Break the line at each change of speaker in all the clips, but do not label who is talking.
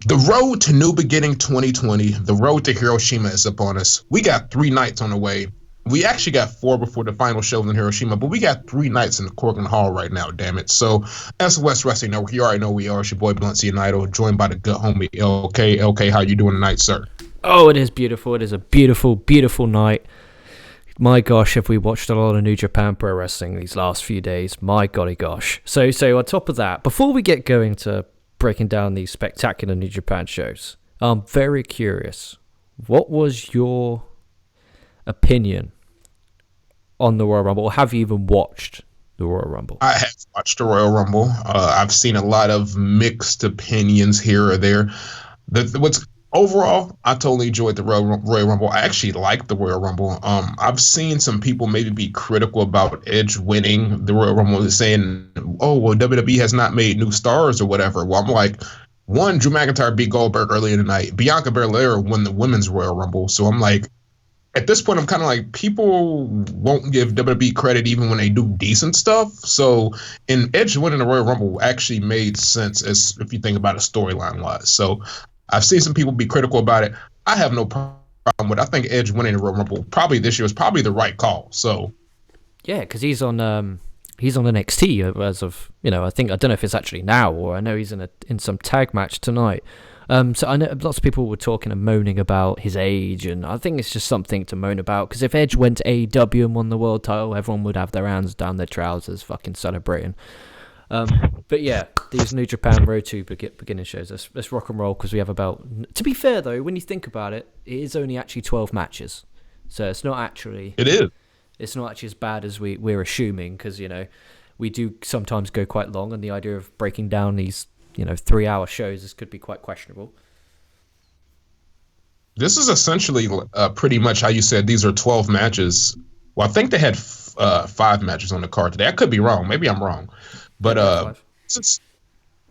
The road to New Beginning 2020, the road to Hiroshima is upon us. We got 3 nights on the way. We actually got 4 before the final shows in Hiroshima, but we got 3 nights in the Corcoran Hall right now, damn it. So, SOS Wrestling Network, you already know we are. It's your boy, Blunt and Idol, joined by the good homie, LK. LK, how you doing tonight, sir?
Oh, it is beautiful. It is a beautiful, beautiful night. My gosh, have we watched a lot of New Japan Pro Wrestling these last few days? My golly gosh. So on top of that, before we get going to breaking down these spectacular New Japan shows, I'm very curious. What was your opinion on the Royal Rumble? Or have you even watched the Royal Rumble?
I have watched the Royal Rumble. I've seen a lot of mixed opinions here or there. Overall, I totally enjoyed the Royal Rumble. I actually liked the Royal Rumble. I've seen some people maybe be critical about Edge winning the Royal Rumble, saying, "Oh, well, WWE has not made new stars or whatever." Well, I'm like, one, Drew McIntyre beat Goldberg early in the night. Bianca Belair won the Women's Royal Rumble. So I'm like, at this point, I'm kind of like, people won't give WWE credit even when they do decent stuff. So, in Edge winning the Royal Rumble actually made sense as if you think about it storyline wise. So, I've seen some people be critical about it. I have no problem with it. I think Edge winning the Royal Rumble probably this year is probably the right call. So,
yeah, because he's on NXT as of, I don't know if it's actually now, or I know he's in some tag match tonight. So I know lots of people were talking and moaning about his age, and I think it's just something to moan about, because if Edge went to AEW and won the world title, everyone would have their hands down their trousers fucking celebrating. But yeah, these New Japan Road to beginning shows, let's rock and roll, because we have about... To be fair, though, when you think about it, it is only actually 12 matches. So it's not actually...
It is.
It's not actually as bad as we're assuming, because, we do sometimes go quite long, and the idea of breaking down these 3-hour shows, this could be quite questionable.
This is essentially pretty much how you said these are 12 matches. Well, I think they had 5 matches on the card today. I could be wrong. Maybe I'm wrong. But it's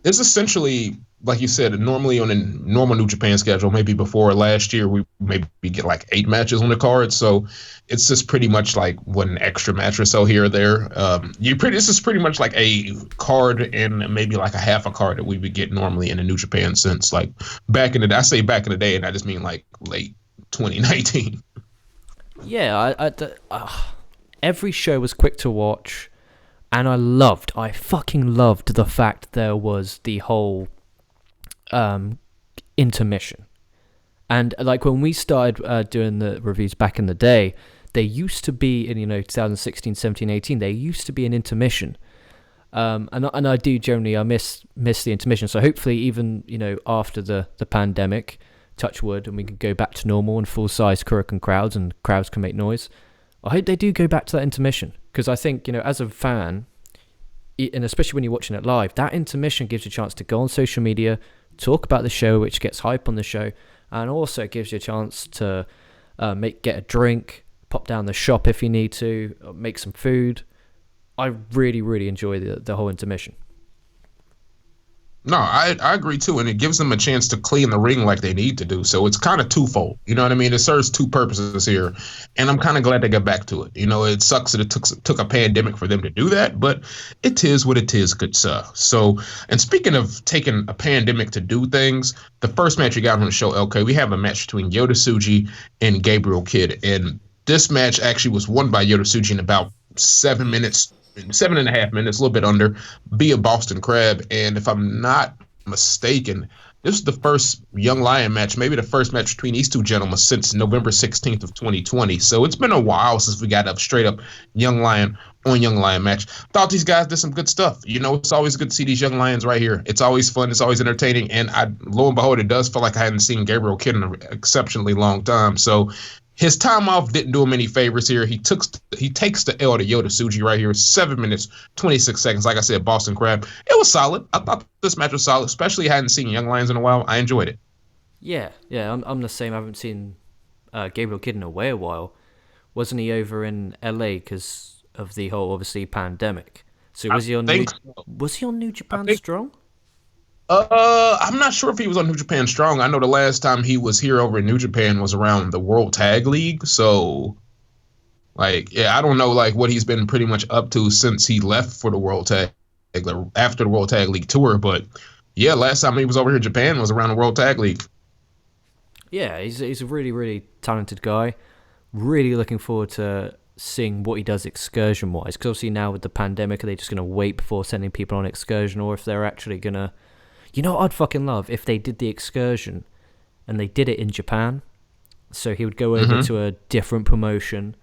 essentially, like you said, normally on a normal New Japan schedule, maybe before last year, we maybe get like 8 matches on the card. So it's just pretty much like one extra match or so here or there. This is pretty much like a card and maybe like a half a card that we would get normally in a New Japan since like back in the day. I say back in the day, and I just mean like late 2019.
Yeah, every show was quick to watch. And I fucking loved the fact there was the whole intermission. And like when we started doing the reviews back in the day, there used to be in 2016, 17, 18, there used to be an intermission. And I do generally I miss the intermission. So hopefully even after the pandemic, touch wood, and we can go back to normal and full size Korakuen crowds and crowds can make noise. I hope they do go back to that intermission, because I think, as a fan, and especially when you're watching it live, that intermission gives you a chance to go on social media, talk about the show, which gets hype on the show, and also gives you a chance to get a drink, pop down the shop if you need to, make some food. I really, really enjoy the whole intermission.
No, I agree too, and it gives them a chance to clean the ring like they need to do. So it's kind of twofold. You know what I mean? It serves 2 purposes here, and I'm kind of glad they got back to it. It sucks that it took a pandemic for them to do that, but it is what it is, good sir. So, and speaking of taking a pandemic to do things, the first match we got on the show, LK, we have a match between Yota Tsuji and Gabriel Kidd, and this match actually was won by Yota Tsuji in about 7 minutes. 7.5 minutes, a little bit under, via Boston Crab. And if I'm not mistaken, this is the first Young Lion match, maybe the first match between these two gentlemen since November 16th of 2020. So it's been a while since we got a straight up Young Lion on Young Lion match. Thought these guys did some good stuff. It's always good to see these Young Lions right here. It's always fun. It's always entertaining. And lo and behold, it does feel like I hadn't seen Gabriel Kidd in an exceptionally long time. So his time off didn't do him any favors here. He takes the L to Yota Tsuji right here. 7 minutes, 26 seconds. Like I said, Boston Crab. It was solid. I thought this match was solid, especially I hadn't seen Young Lions in a while. I enjoyed it.
Yeah, I'm the same. I haven't seen Gabriel Kidd in a while. Wasn't he over in LA because of the whole, obviously, pandemic? So was he on New Japan Strong?
I'm not sure if he was on New Japan Strong. I know the last time he was here over in New Japan was around the World Tag League. So, I don't know, what he's been pretty much up to since he left for the World Tag, after the World Tag League tour. But Yeah, last time he was over here in Japan was around the World Tag League.
Yeah, he's a really, really talented guy. Really looking forward to seeing what he does excursion wise. Because obviously now with the pandemic, are they just going to wait before sending people on excursion, or if they're actually going to. You know what I'd fucking love? If they did the excursion and they did it in Japan. So he would go over
Mm-hmm.
to a different promotion,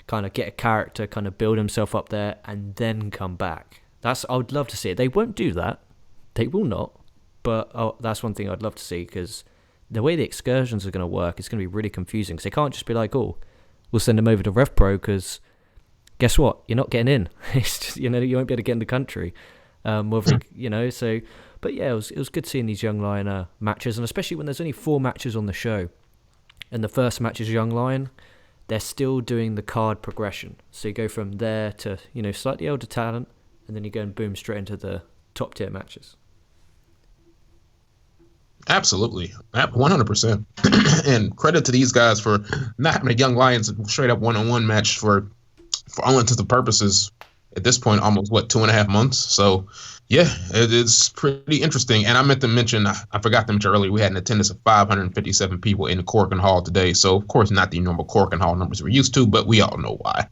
kind of get a character, kind of build himself up there, and then come back. I would love to see it. They won't do that. They will not. But that's one thing I'd love to see, because the way the excursions are going to work is going to be really confusing. Because they can't just be like, oh, we'll send him over to Rev Pro, because guess what? You're not getting in. It's just, you won't be able to get in the country. So. But yeah, it was good seeing these Young Lion matches, and especially when there's only 4 matches on the show. And the first match is Young Lion. They're still doing the card progression. So you go from there to, slightly older talent, and then you go and boom straight into the top tier matches.
Absolutely, 100%. And credit to these guys for not having a Young Lions straight up one-on-one match for all intents and purposes at this point, almost 2.5 months. So yeah, it's pretty interesting. And I meant to mention, I forgot to mention earlier, we had an attendance of 557 people in Corkin Hall today. So of course, not the normal Corkin Hall numbers we're used to, but we all know why.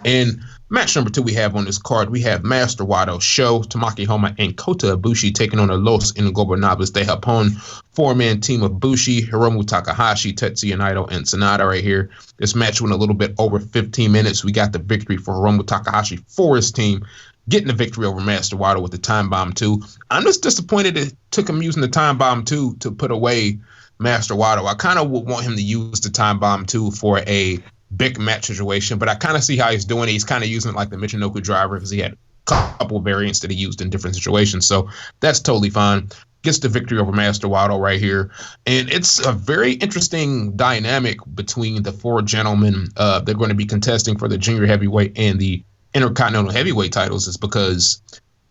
And match number 2 we have on this card, we have Master Wato, Sho, Tamaki Homa, and Kota Ibushi taking on the Los Ingobernables de Japón 4-man team of Bushi, Hiromu Takahashi, Tetsuya Naito, and Sanada right here. This match went a little bit over 15 minutes. We got the victory for Hiromu Takahashi for his team, getting the victory over Master Wato with the Time Bomb 2. I'm just disappointed it took him using the Time Bomb 2 to put away Master Wato. I kind of would want him to use the Time Bomb 2 for a big match situation, but I kind of see how he's doing it. He's kind of using it like the Michinoku driver, because he had a couple variants that he used in different situations. So that's totally fine. Gets the victory over Master Wato right here. And it's a very interesting dynamic between the 4 gentlemen. They're going to be contesting for the junior heavyweight and the intercontinental heavyweight titles, is because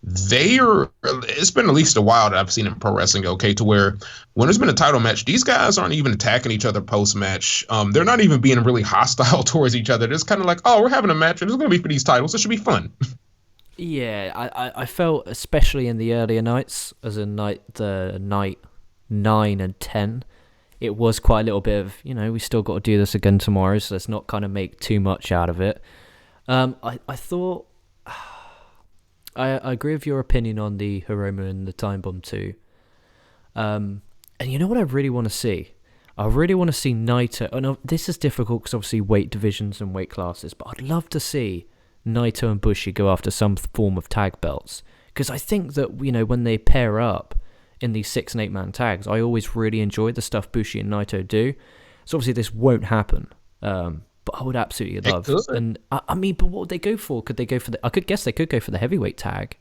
it's been at least a while that I've seen in pro wrestling, okay, to where when there's been a title match, these guys aren't even attacking each other post-match. They're not even being really hostile towards each other. They're just kind of like, oh, we're having a match, and it's going to be for these titles. It should be fun.
Yeah, I felt, especially in the earlier nights, as in night 9 and 10, it was quite a little bit of, we still got to do this again tomorrow, so let's not kind of make too much out of it. I thought... I agree with your opinion on the Hiromu and the Time Bomb 2. And you know what I really want to see? I really want to see Naito. Oh, no, this is difficult because obviously weight divisions and weight classes, but I'd love to see Naito and Bushi go after some form of tag belts. Because I think that, when they pair up in these 6 and 8 man tags, I always really enjoy the stuff Bushi and Naito do. So obviously this won't happen. But I would absolutely love. And I mean, but what would they go for? Could they go for I could guess they could go for the heavyweight tag.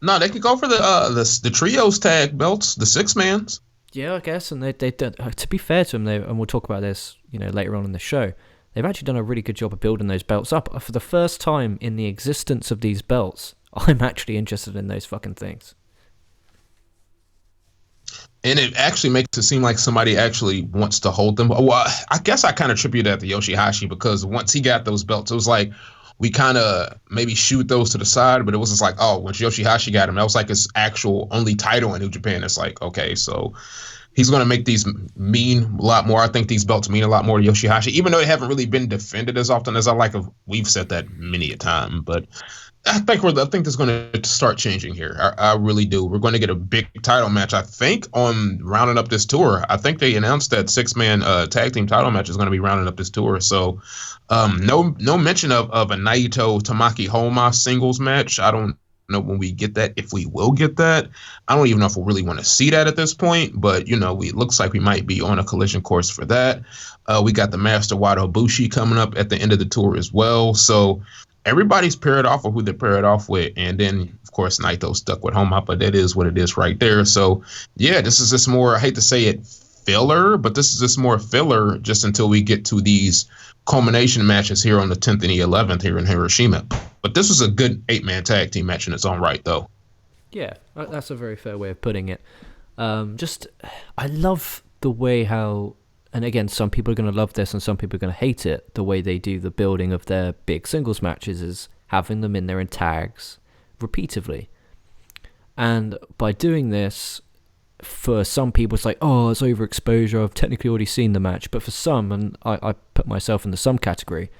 No, they could go for the trios tag belts, the 6-mans.
Yeah, I guess. And they to be fair to them, and we'll talk about this, later on in the show, they've actually done a really good job of building those belts up. For the first time in the existence of these belts, I'm actually interested in those fucking things.
And it actually makes it seem like somebody actually wants to hold them. Well, I guess I kind of attribute that to Yoshihashi, because once he got those belts, it was like we kind of maybe shoot those to the side, but it was just like, oh, once Yoshihashi got him, that was like his actual only title in New Japan. It's like, okay, so he's going to make these mean a lot more. I think these belts mean a lot more to Yoshihashi, even though they haven't really been defended as often as I like. We've said that many a time, but I think this is going to start changing here. I really do. We're going to get a big title match, I think, on rounding up this tour. I think they announced that 6-man tag team title match is going to be rounding up this tour. So no mention of a Naito Tamaki Homa singles match. I don't know when we get that, if we will get that. I don't even know if we really want to see that at this point, but it looks like we might be on a collision course for that. We got the Master Wato Bushi coming up at the end of the tour as well. So everybody's paired off with who they're paired off with. And then, of course, Naito stuck with Homa, but that is what it is right there. So, yeah, this is just more, I hate to say it, filler, but this is just more filler just until we get to these culmination matches here on the 10th and the 11th here in Hiroshima. But this was a good 8-man tag team match in its own right, though.
Yeah, that's a very fair way of putting it. I love the way how... And again, some people are going to love this and some people are going to hate it. The way they do the building of their big singles matches is having them in there in tags repeatedly. And by doing this, for some people, it's like, oh, it's overexposure. I've technically already seen the match. But for some, and I put myself in the some category,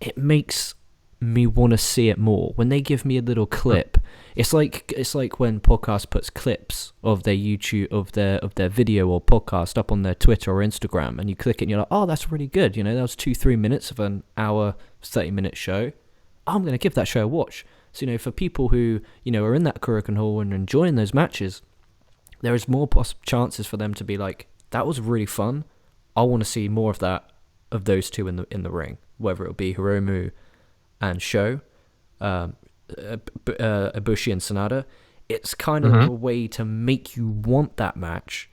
it makes me want to see it more. When they give me a little clip, it's like when podcast puts clips of their YouTube of their video or podcast up on their Twitter or Instagram, and you click it and you're like, oh, that's really good. That was 2-3 minutes of an hour 30-minute show. I'm gonna give that show a watch. So for people who are in that Korakuen Hall and enjoying those matches, there is more chances for them to be like, that was really fun. I want to see more of that, of those two in the ring, whether it be Hiromu and Sho, Ibushi and Sanada. It's kind of a way to make you want that match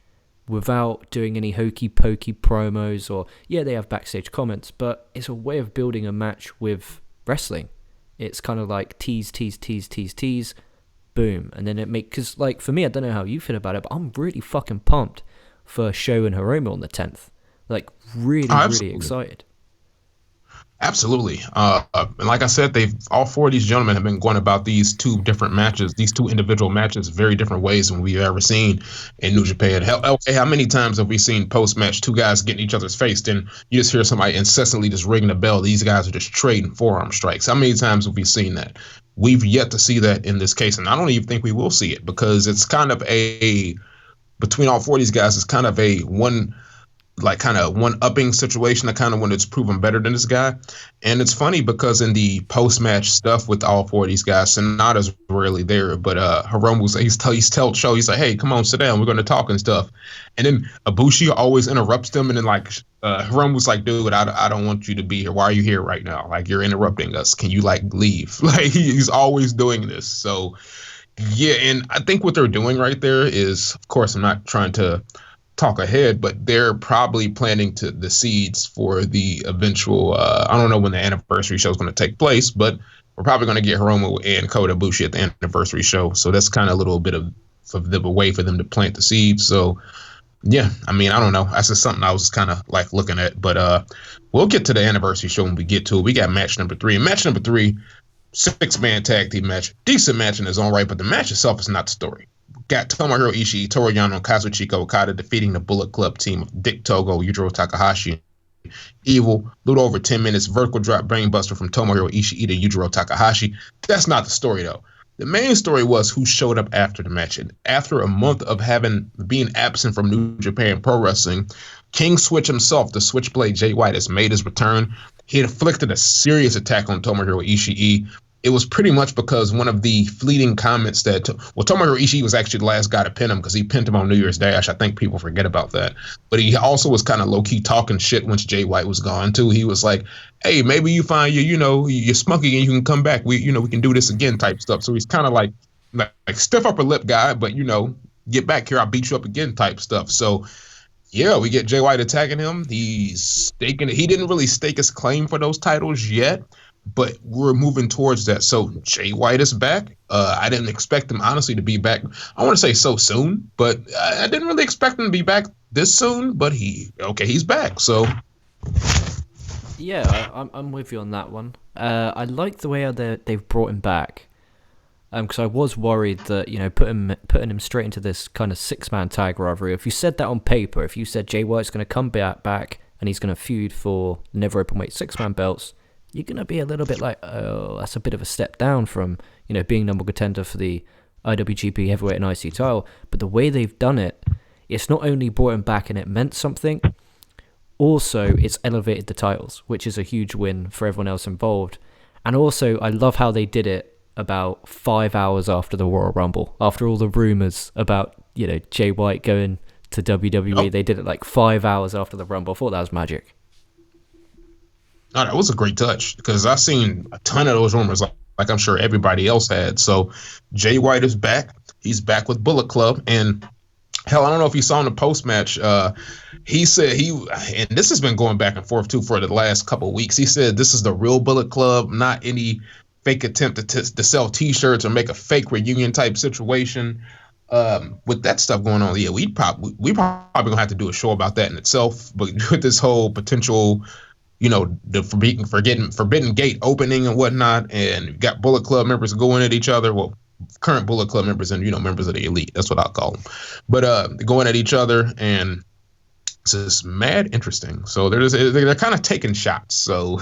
without doing any hokey pokey promos, or they have backstage comments, but it's a way of building a match with wrestling. It's kind of like tease, boom, and then it because for me, I don't know how you feel about it, but I'm really fucking pumped for Sho and Hiromu on the 10th. Really excited.
Absolutely. And like I said, all four of these gentlemen have been going about these two individual matches, very different ways than we've ever seen in New Japan. How many times have we seen post-match two guys getting each other's face, then you just hear somebody incessantly just ringing the bell? These guys are just trading forearm strikes. How many times have we seen that? We've yet to see that in this case, and I don't even think we will see it, because it's kind of between all four of these guys, it's kind of a one-upping situation. I kind of want to prove I'm better than this guy. And it's funny because in the post-match stuff with all four of these guys, Sonata's rarely there, but Hiromu, he's told Sho, he's like, hey, come on, sit down, we're going to talk and stuff. And then Ibushi always interrupts them, and then Hiromu's like, dude, I don't want you to be here. Why are you here right now? You're interrupting us. Can you leave? He's always doing this. So yeah, and I think what they're doing right there is, of course, I'm not trying to talk ahead, but they're probably planting the seeds for the eventual, I don't know when the anniversary show is going to take place, but we're probably going to get Hiromu and Kota Ibushi at the anniversary show. So that's kind of a little bit of a way for them to plant the seeds. So yeah, I mean, I don't know. That's just something I was kind of looking at, but we'll get to the anniversary show when we get to it. We got match number 3. And match number 3, 6-man tag team match. Decent match in its own right, but the match itself is not the story. Got Tomohiro Ishii, Toru Yano, and Kazuchika Okada defeating the Bullet Club team of Dick Togo, Yujiro Takahashi, Evil. Little over 10 minutes. Vertical drop brainbuster from Tomohiro Ishii to Yujiro Takahashi. That's not the story, though. The main story was who showed up after the match. And after a month of being absent from New Japan Pro Wrestling, King Switch himself, the Switchblade Jay White, has made his return. He inflicted a serious attack on Tomohiro Ishii. It was pretty much because one of the fleeting comments Tomohiro Ishii was actually the last guy to pin him, because he pinned him on New Year's Dash. I think people forget about that. But he also was kind of low-key talking shit once Jay White was gone, too. He was like, hey, maybe you find you're spunky and you can come back. We can do this again type stuff. So he's kind of like stiff upper lip guy, but, get back here, I'll beat you up again type stuff. So, yeah, we get Jay White attacking him. He's staking it. He didn't really stake his claim for those titles yet, but we're moving towards that. So Jay White is back. I didn't expect him, honestly, to be back. I want to say so soon, but I didn't really expect him to be back this soon. But he's back. So
yeah, I'm with you on that one. I like the way they've brought him back. Because I was worried that putting him straight into this kind of 6-man tag rivalry. If you said that on paper, if you said Jay White's going to come back and he's going to feud for the never openweight 6-man belts, you're going to be a little bit like, oh, that's a bit of a step down from, being number contender for the IWGP Heavyweight and IC title. But the way they've done it, it's not only brought him back and it meant something, also it's elevated the titles, which is a huge win for everyone else involved. And also, I love how they did it about 5 hours after the Royal Rumble, after all the rumors about, Jay White going to WWE. They did it 5 hours after the Rumble. I thought that was magic.
No, that was a great touch, because I've seen a ton of those rumors, like I'm sure everybody else had. So Jay White is back. He's back with Bullet Club. And hell, I don't know if you saw in the post-match, he said and this has been going back and forth too for the last couple of weeks. He said this is the real Bullet Club, not any fake attempt to sell T-shirts or make a fake reunion type situation. With that stuff going on, yeah, we probably gonna have to do a show about that in itself. But with this whole potential, the Forbidden Gate opening and whatnot, and got Bullet Club members going at each other. Well, current Bullet Club members and members of the elite. That's what I'll call them. But going at each other, and it's just mad interesting. So they're kind of taking shots. So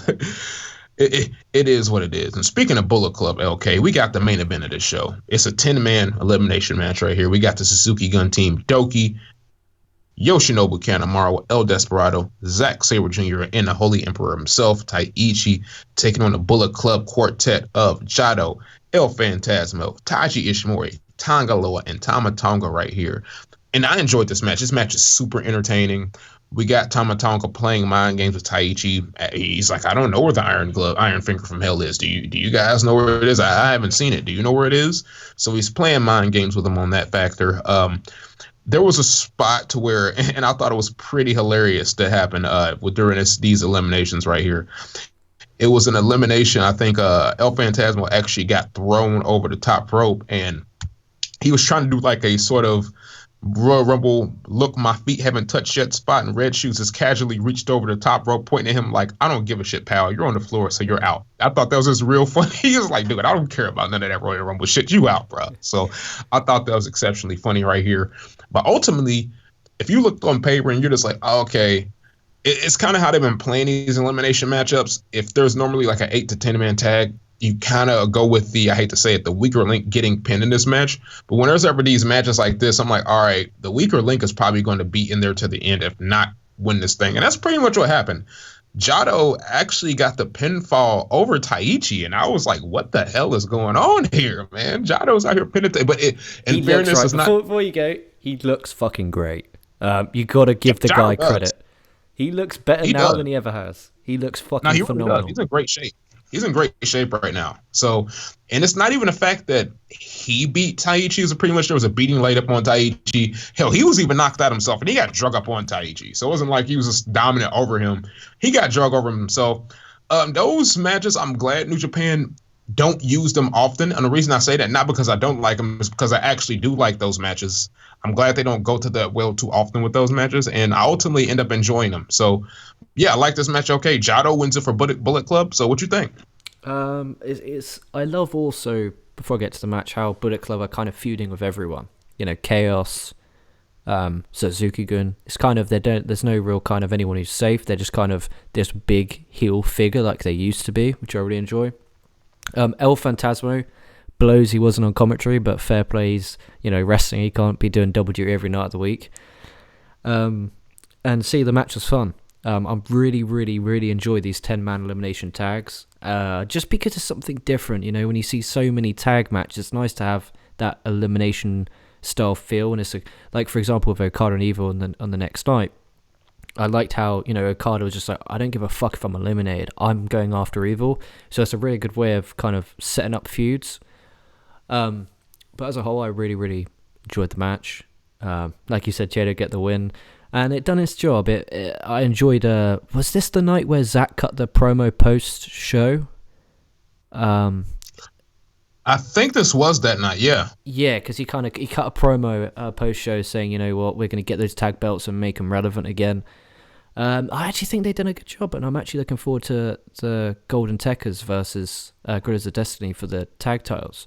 it is what it is. And speaking of Bullet Club, LK, we got the main event of this show. It's a 10-man elimination match right here. We got the Suzuki Gun team, Doki, Yoshinobu Kanemaru, El Desperado, Zack Sabre Jr., and the Holy Emperor himself, Taichi, taking on the Bullet Club quartet of Jado, El Phantasmo, Taiji Ishimori, Tonga Loa, and Tama Tonga right here. And I enjoyed this match. This match is super entertaining. We got Tama Tonga playing mind games with Taichi. He's like, I don't know where the Iron Finger from Hell is. Do you guys know where it is? I haven't seen it. Do you know where it is? So he's playing mind games with him on that factor. There was a spot to where, and I thought it was pretty hilarious to happen during these eliminations right here. It was an elimination. I think El Phantasmo actually got thrown over the top rope, and he was trying to do like a sort of Royal Rumble, look, my feet haven't touched yet spot, and Red Shoes has casually reached over the top rope, pointing at him like, I don't give a shit, pal. You're on the floor, so you're out. I thought that was just real funny. He was like, dude, I don't care about none of that Royal Rumble shit. You out, bro. So I thought that was exceptionally funny right here. But ultimately, if you look on paper and you're just like, oh, okay, it's kind of how they've been playing these elimination matchups. If there's normally like an 8 to 10 man tag, you kind of go with I hate to say it, the weaker link getting pinned in this match. But when there's ever these matches like this, I'm like, all right, the weaker link is probably going to be in there to the end, if not win this thing. And that's pretty much what happened. Jado actually got the pinfall over Taichi, and I was like, what the hell is going on here, man? Jado's out here pinning. But in fairness,
right.
it's not.
Before you go, he looks fucking great. You got to give the guy credit. He looks better now than he ever has. He looks fucking phenomenal.
Really, he's in great shape. He's in great shape right now. So, and it's not even the fact that he beat Taichi. It was pretty much there was a beating laid up on Taichi. Hell, he was even knocked out himself, and he got drug up on Taichi. So it wasn't like he was just dominant over him. He got drug over himself. Those matches, I'm glad New Japan don't use them often. And the reason I say that, not because I don't like them, is because I actually do like those matches. I'm glad they don't go to that well too often with those matches, and I ultimately end up enjoying them. So, yeah, I like this match. Okay, Jado wins it for Bullet Club. So, what you think?
I love also, before I get to the match, how Bullet Club are kind of feuding with everyone. You know, Chaos, Suzuki-gun. It's kind of there's no real kind of anyone who's safe. They're just kind of this big heel figure like they used to be, which I really enjoy. El Phantasmo blows he wasn't on commentary, but fair play, he's wrestling. He can't be doing double duty every night of the week. And see, the match was fun. I really, really, really enjoy these 10-man elimination tags. Just because it's something different, when you see so many tag matches, it's nice to have that elimination style feel. And it's like, for example, with Okada and Evil on the next night. I liked how, Okada was just like, I don't give a fuck if I'm eliminated. I'm going after Evil. So it's a really good way of kind of setting up feuds. But as a whole, I really, really enjoyed the match. Like you said, Jado get the win. And it done its job. I enjoyed... was this the night where Zack cut the promo post-show?
I think this was that night, yeah.
Yeah, because he cut a promo post-show saying, you know what, we're going to get those tag belts and make them relevant again. I actually think they've done a good job, and I'm actually looking forward to the Golden Techers versus Guerrillas of Destiny for the tag titles.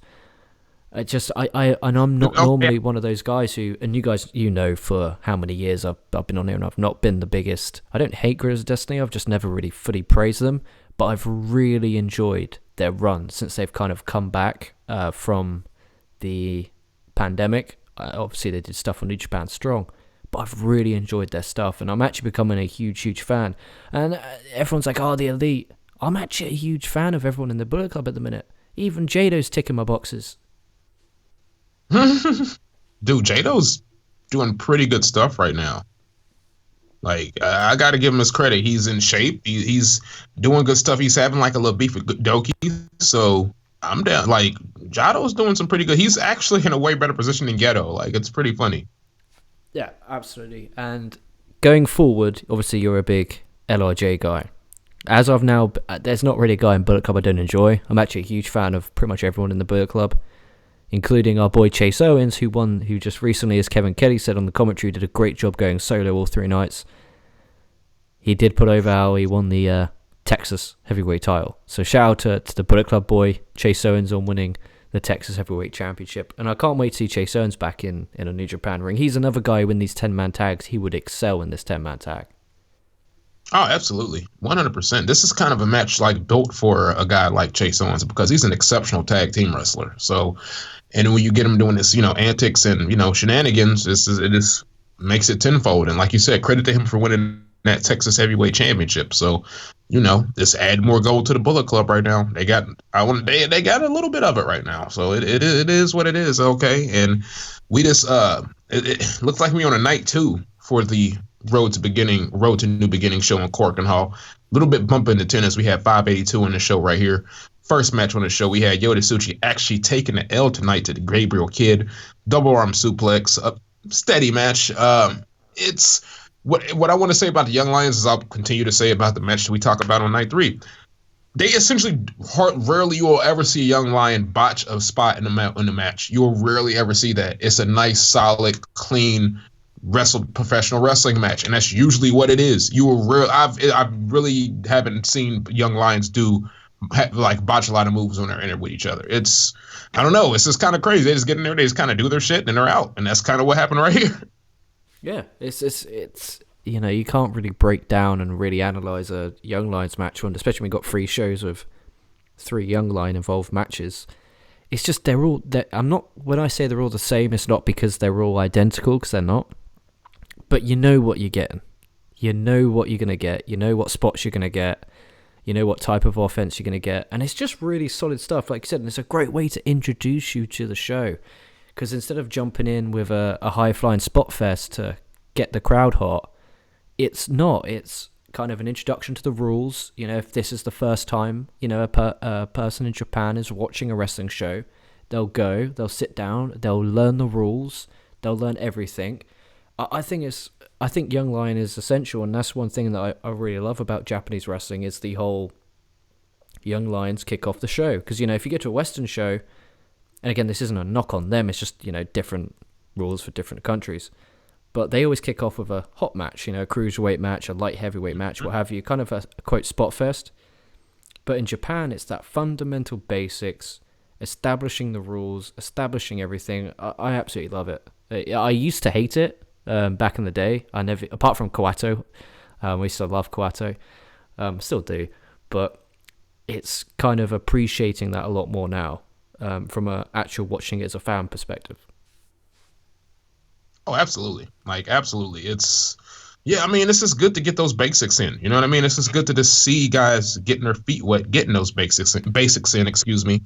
I'm not normally one of those guys who, and you guys, for how many years I've been on here, and I've not been the biggest. I don't hate Guerrillas of Destiny. I've just never really fully praised them, but I've really enjoyed their run since they've kind of come back from the pandemic. Obviously, they did stuff on New Japan Strong, but I've really enjoyed their stuff, and I'm actually becoming a huge, huge fan. And everyone's like, oh, the Elite. I'm actually a huge fan of everyone in the Bullet Club at the minute. Even Jado's ticking my boxes.
Dude, Jado's doing pretty good stuff right now. Like, I got to give him his credit. He's in shape. He's doing good stuff. He's having like a little beef with Doki. So I'm down. Like, Jado's doing some pretty good. He's actually in a way better position than Geto. Like, it's pretty funny.
Yeah, absolutely. And going forward, obviously you're a big LIJ guy. As of now, there's not really a guy in Bullet Club I don't enjoy. I'm actually a huge fan of pretty much everyone in the Bullet Club, including our boy Chase Owens, who just recently, as Kevin Kelly said on the commentary, did a great job going solo all 3 nights. He did put over how he won the Texas heavyweight title. So shout out to the Bullet Club boy, Chase Owens, on winning the Texas Heavyweight Championship. And I can't wait to see Chase Owens back in a New Japan ring. He's another guy who in these 10-man tags, he would excel in this 10-man tag.
Oh, absolutely. 100%. This is kind of a match like built for a guy like Chase Owens because he's an exceptional tag team wrestler. So, and when you get him doing this, antics and, shenanigans, it just makes it tenfold. And like you said, credit to him for winning that Texas Heavyweight Championship. So, just add more gold to the Bullet Club right now. They got a little bit of it right now. So it is what it is. Okay. And we just, it looks like we're on a night 2 for the Road to New Beginning show in Cork and Hall. A little bit bump into tennis. We had 582 in the show right here. First match on the show, we had Yota Tsuchi actually taking the L tonight to the Gabriel Kidd. Double arm suplex, a steady match. It's what I want to say about the Young Lions is I'll continue to say about the match that we talk about on night 3. They essentially rarely you will ever see a Young Lion botch a spot in the match. You will rarely ever see that. It's a nice, solid, clean professional wrestling match, and that's usually what it is. I really haven't seen Young Lions botch a lot of moves when they're in it with each other. I don't know, it's just kind of crazy. They just get in there, they just kind of do their shit, and they're out, and that's kind of what happened right here.
Yeah, it's you can't really break down and really analyze a Young Lions match one, especially when we got 3 shows of 3 Young Lion involved matches. It's just when I say they're all the same, it's not because they're all identical, because they're not. But you know what you're getting. You know what you're going to get. You know what spots you're going to get. You know what type of offense you're going to get. And it's just really solid stuff. Like you said, and it's a great way to introduce you to the show. Because instead of jumping in with a high-flying spot fest to get the crowd hot, it's not. It's kind of an introduction to the rules. If this is the first time, a person in Japan is watching a wrestling show, they'll sit down, they'll learn the rules, they'll learn everything. I think Young Lion is essential, and that's one thing that I really love about Japanese wrestling is the whole Young Lions kick off the show. Because, if you get to a Western show, and again, this isn't a knock on them, it's just, different rules for different countries. But they always kick off with a hot match, a cruiserweight match, a light heavyweight match, what have you, kind of a quote spot fest. But in Japan, it's that fundamental basics, establishing the rules, establishing everything. I absolutely love it. I used to hate it. Back in the day, I never, apart from Kawato, we still love Kawato, still do, but it's kind of appreciating that a lot more now, from a actual watching it as a fan perspective.
Oh, absolutely. Absolutely. It's just good to get those basics in. You know what I mean? It's just good to just see guys getting their feet wet, getting those basics in, excuse me.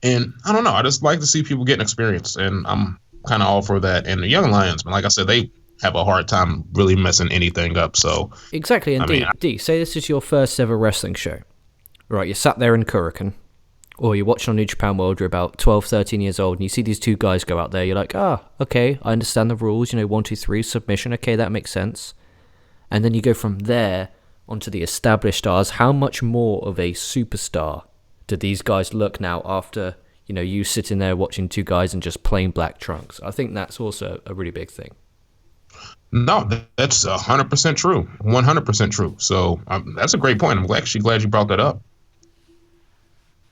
And I don't know, I just like to see people getting experience, and I'm kind of all for that. And the Young Lions, like I said, they have a hard time really messing anything up. So
exactly. And D, say this is your first ever wrestling show, right? You're sat there in Kurikan, or you're watching on New Japan World. You're about 12, 13 years old, and you see these 2 guys go out there. You're like, okay, I understand the rules. 1, 2, 3 submission. Okay, that makes sense. And then you go from there onto the established stars. How much more of a superstar do these guys look now after you sitting there watching 2 guys in just plain black trunks? I think that's also a really big thing.
No, that's 100% true. 100% true. So that's a great point. I'm actually glad you brought that up.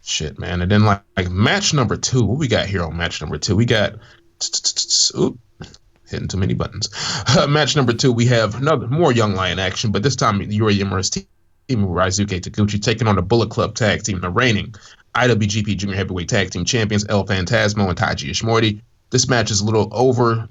Shit, man. And then like match number 2, what we got here on match number 2? We got hitting too many buttons. Match number 2, we have more Young Lion action, but this time Yuri Imura's team, Raizuke Taguchi, taking on the Bullet Club tag team, the reigning IWGP Junior Heavyweight Tag Team Champions El Phantasmo and Taiji Ishimori. This match is a little over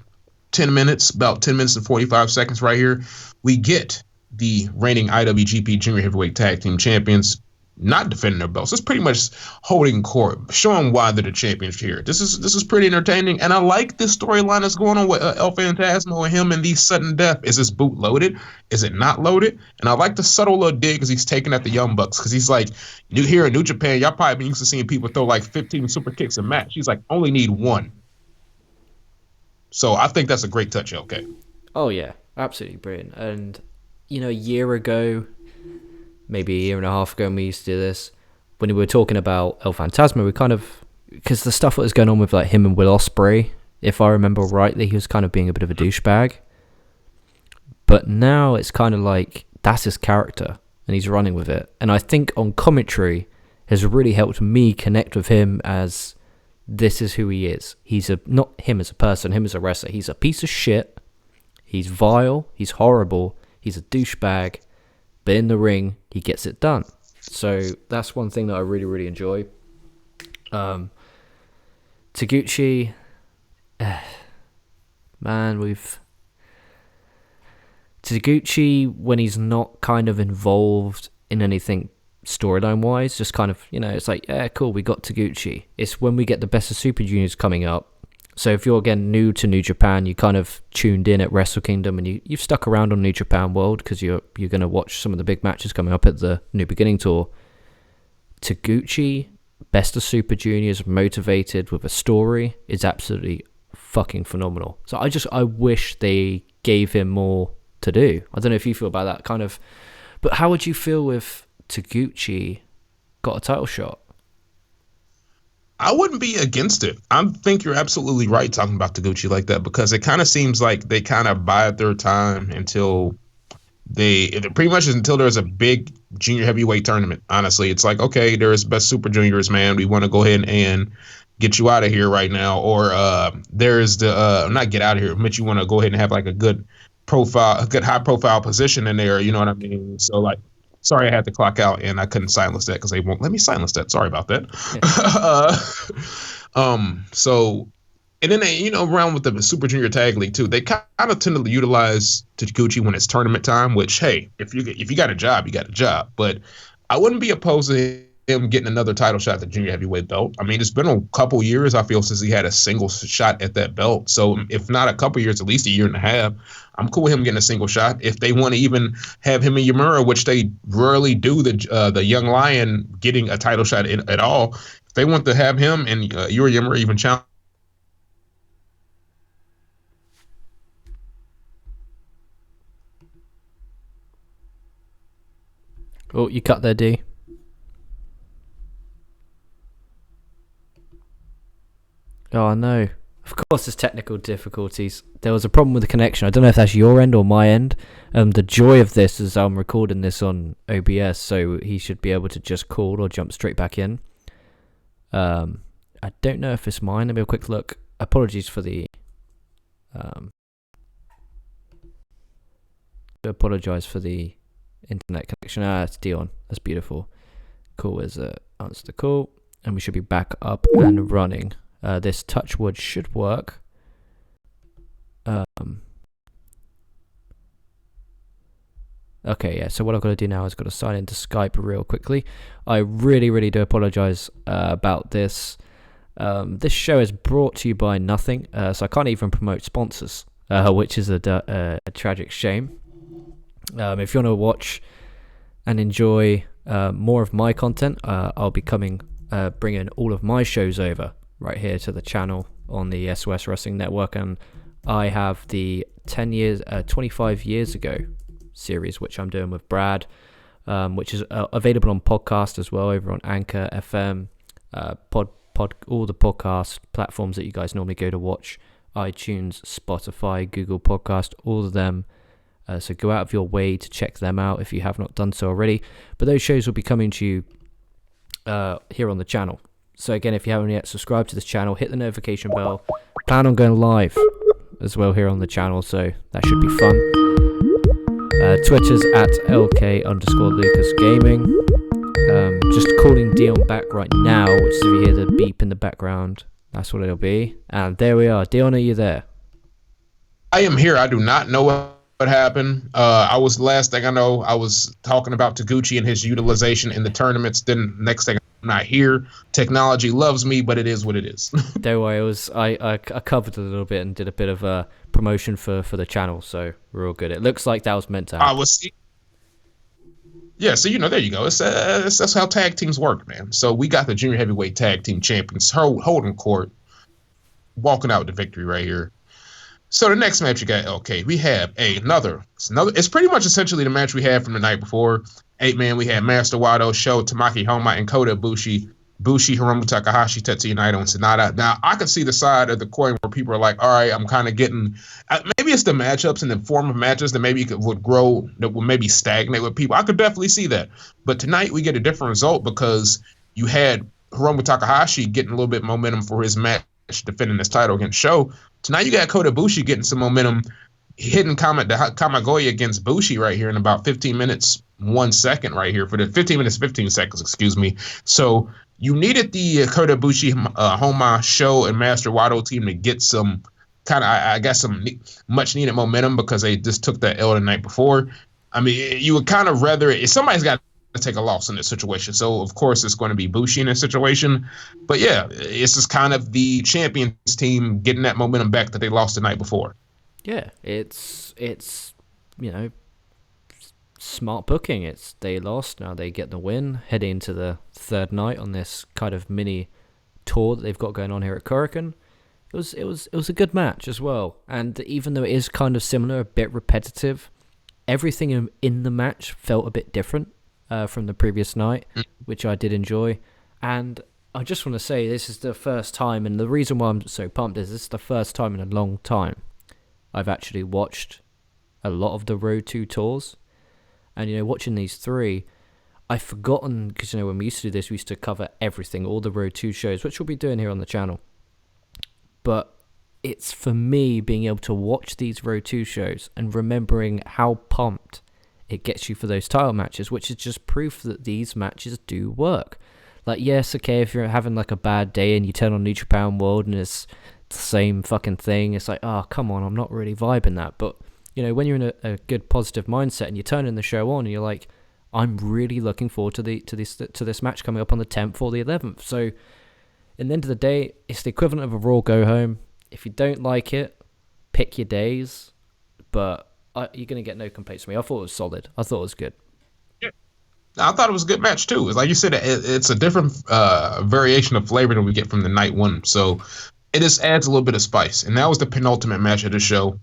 10 minutes, about 10 minutes and 45 seconds right here. We get the reigning IWGP Junior Heavyweight Tag Team Champions not defending their belts. It's pretty much holding court, showing why they're the champions here. This is pretty entertaining, and I like this storyline that's going on with El Phantasmo and him and the sudden death. Is this boot loaded? Is it not loaded? And I like the subtle little dig as he's taking at the Young Bucks, because he's like, here in New Japan, y'all probably been used to seeing people throw like 15 super kicks a match. He's like, only need 1. So I think that's a great touch, LK.
Oh, yeah. Absolutely brilliant. And, a year ago, maybe a year and a half ago when we used to do this, when we were talking about El Phantasmo, we kind of, because the stuff that was going on with like him and Will Ospreay, if I remember rightly, he was kind of being a bit of a douchebag. But now it's kind of like, that's his character, and he's running with it. And I think on commentary has really helped me connect with him as this is who he is. He's not him as a person, him as a wrestler. He's a piece of shit. He's vile. He's horrible. He's a douchebag. But in the ring, he gets it done. So that's one thing that I really, really enjoy. Taguchi, man, Taguchi, when he's not kind of involved in anything storyline wise, just kind of, it's like, yeah, cool, we got Taguchi. It's when we get the Best of Super Juniors coming up. So if you're, again, new to New Japan, you kind of tuned in at Wrestle Kingdom, and you've stuck around on New Japan World because you're going to watch some of the big matches coming up at the New Beginning Tour. Taguchi, Best of Super Juniors, motivated with a story, is absolutely fucking phenomenal. So I wish they gave him more to do. I don't know if you feel about that kind of, but how would you feel if Taguchi got a title shot?
I wouldn't be against it. I think you're absolutely right talking about Taguchi like that, because it kind of seems like they kind of bide their time until pretty much until there's a big junior heavyweight tournament. Honestly, it's like, okay, there's Best Super Juniors, man. We want to go ahead and get you out of here right now. Or there's the not get out of here, but you want to go ahead and have like a good high profile position in there. You know what I mean? So like, sorry, I had to clock out and I couldn't silence that because they won't let me silence that. Sorry about that. Yeah. So, and then they, around with the Super Junior Tag League too, they kind of tend to utilize Taguchi when it's tournament time. Which, hey, if you got a job, you got a job. But I wouldn't be opposed to him getting another title shot at the junior heavyweight belt. I mean, it's been a couple years, I feel, since he had a single shot at that belt. So if not a couple years, at least a year and a half. I'm cool with him getting a single shot. If they want to even have him and Yamura, which they rarely do, the young lion getting a title shot at all, if they want to have him and Yuri Yamura even challenge.
Oh, you cut there, D. Oh, no. Of course, there's technical difficulties. There was a problem with the connection. I don't know if that's your end or my end. The joy of this is I'm recording this on OBS, so he should be able to just call or jump straight back in. I don't know if it's mine. Let me have a quick look. Apologies for the... I apologise for the internet connection. It's Dion. That's beautiful. Cool. Answer the call. And we should be back up and running. This touchwood should work. Okay, yeah, so what I've got to do now is got to sign into Skype real quickly. I really, really do apologize about this. This show is brought to you by nothing, so I can't even promote sponsors, which is a tragic shame. If you want to watch and enjoy more of my content, I'll be bringing all of my shows over right here to the channel on the SOS Wrestling Network, and I have the 25 years ago series, which I'm doing with Brad, which is available on podcast as well over on Anchor FM, all the podcast platforms that you guys normally go to watch, iTunes, Spotify, Google Podcast, all of them. So go out of your way to check them out if you have not done so already. But those shows will be coming to you here on the channel. So again, if you haven't yet subscribed to this channel, hit the notification bell. Plan on going live as well here on the channel, so that should be fun. Twitter's at LK_Lucas Gaming. Just calling Dion back right now, which is if you hear the beep in the background, that's what it'll be. And there we are. Dion, are you there?
I am here. I do not know what happened. Last thing I know, I was talking about Taguchi and his utilization in the tournaments. Then next thing, I'm not here. Technology loves me, but it is what it is.
Don't worry, I covered a little bit and did a bit of a promotion for the channel, so we're all good. It looks like that was meant to happen.
Yeah, so there you go. That's how tag teams work, man. So we got the junior heavyweight tag team champions holding court, walking out with the victory right here. So the next match you got, LK, we have another. It's pretty much essentially the match we had from the night before. 8-man, we had Master Wado, Sho, Tamaki Homa, and Kota Ibushi, Hiromu Takahashi, Tetsuya Naito, and Sanada. Now, I could see the side of the coin where people are like, all right, I'm kind of getting, maybe it's the matchups and the form of matches that maybe would grow, that would maybe stagnate with people. I could definitely see that. But tonight we get a different result because you had Hiromu Takahashi getting a little bit momentum for his match defending his title against Sho. So now you got Kota Ibushi getting some momentum, hitting Kamigoye against Bushi right here in about 15 minutes, 1 second right here for the 15 minutes, 15 seconds, excuse me. So you needed the Kota Ibushi, Homa, Sho, and Master Wato team to get some kind of, I guess, some much needed momentum because they just took that L the night before. I mean, you would kind of rather, if somebody's got to take a loss in this situation. So, of course, it's going to be Bushi in this situation. But, yeah, it's just kind of the champions team getting that momentum back that they lost the night before.
Yeah, it's smart booking. It's they lost, now they get the win, heading into the third night on this kind of mini tour that they've got going on here at Korakuen. It was a good match as well, and even though it is kind of similar, a bit repetitive, everything in the match felt a bit different from the previous night, which I did enjoy. And I just want to say this is the first time, and the reason why I'm so pumped is this is the first time in a long time I've actually watched a lot of the Road 2 tours. And, watching these three, I've forgotten, because, when we used to do this, we used to cover everything, all the Road 2 shows, which we'll be doing here on the channel. But it's, for me, being able to watch these Road 2 shows and remembering how pumped it gets you for those title matches, which is just proof that these matches do work. Like, yes, okay, if you're having, like, a bad day and you turn on New Japan World and it's the same fucking thing, it's like, oh, come on, I'm not really vibing that. But, when you're in a good positive mindset and you're turning the show on and you're like, I'm really looking forward to this match coming up on the 10th or the 11th. So, in the end of the day, it's the equivalent of a Raw go home. If you don't like it, pick your days. But you're going to get no complaints from me. I thought it was solid. I thought it was good.
Yeah. I thought it was a good match, too. It's like you said, it's a different variation of flavor than we get from the night one. So it just adds a little bit of spice. And that was the penultimate match of the show.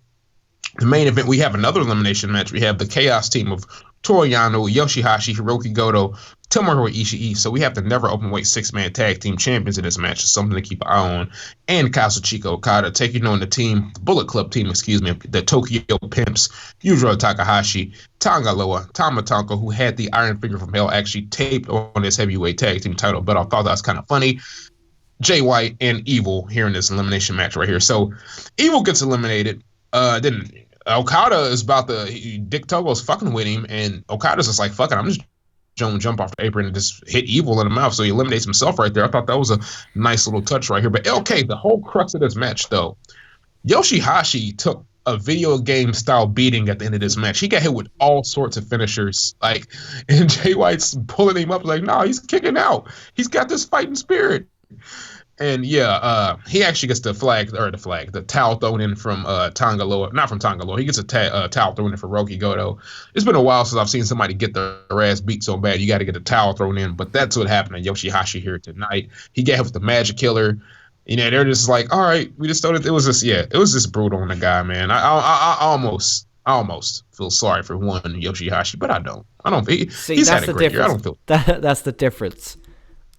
The main event, we have another elimination match. We have the Chaos team of Toru Yano, Yoshihashi, Hiroki Goto, Tomohiro Ishii. So we have the never openweight six-man tag team champions in this match. It's something to keep an eye on. And Kazuchika Okada taking on the Bullet Club team, the Tokyo Pimps, Yujiro Takahashi, Tonga Loa, Tama Tonga, who had the Iron Finger from Hell actually taped on his heavyweight tag team title, but I thought that was kind of funny. Jay White and Evil here in this elimination match right here. So Evil gets eliminated. Then Okada is Dick Togo's fucking with him, and Okada's just like, fuck it, I'm just jump off the apron and just hit Evil in the mouth, so he eliminates himself right there. I thought that was a nice little touch right here. But LK, the whole crux of this match, though, Yoshihashi took a video game style beating at the end of this match. He got hit with all sorts of finishers, and Jay White's pulling him up like, no, he's kicking out. He's got this fighting spirit. And he actually gets the towel thrown in from Tonga Loa, not from Tonga Loa. He gets a towel thrown in for Hiroki Goto. It's been a while since I've seen somebody get their ass beat so bad you got to get a towel thrown in. But that's what happened to Yoshihashi here tonight. He got hit with the Magic Killer. They're just like, all right, we just thought it was just brutal on the guy, man. I almost feel sorry for one Yoshihashi, but I don't. He's had a great year. I don't feel
that's the difference.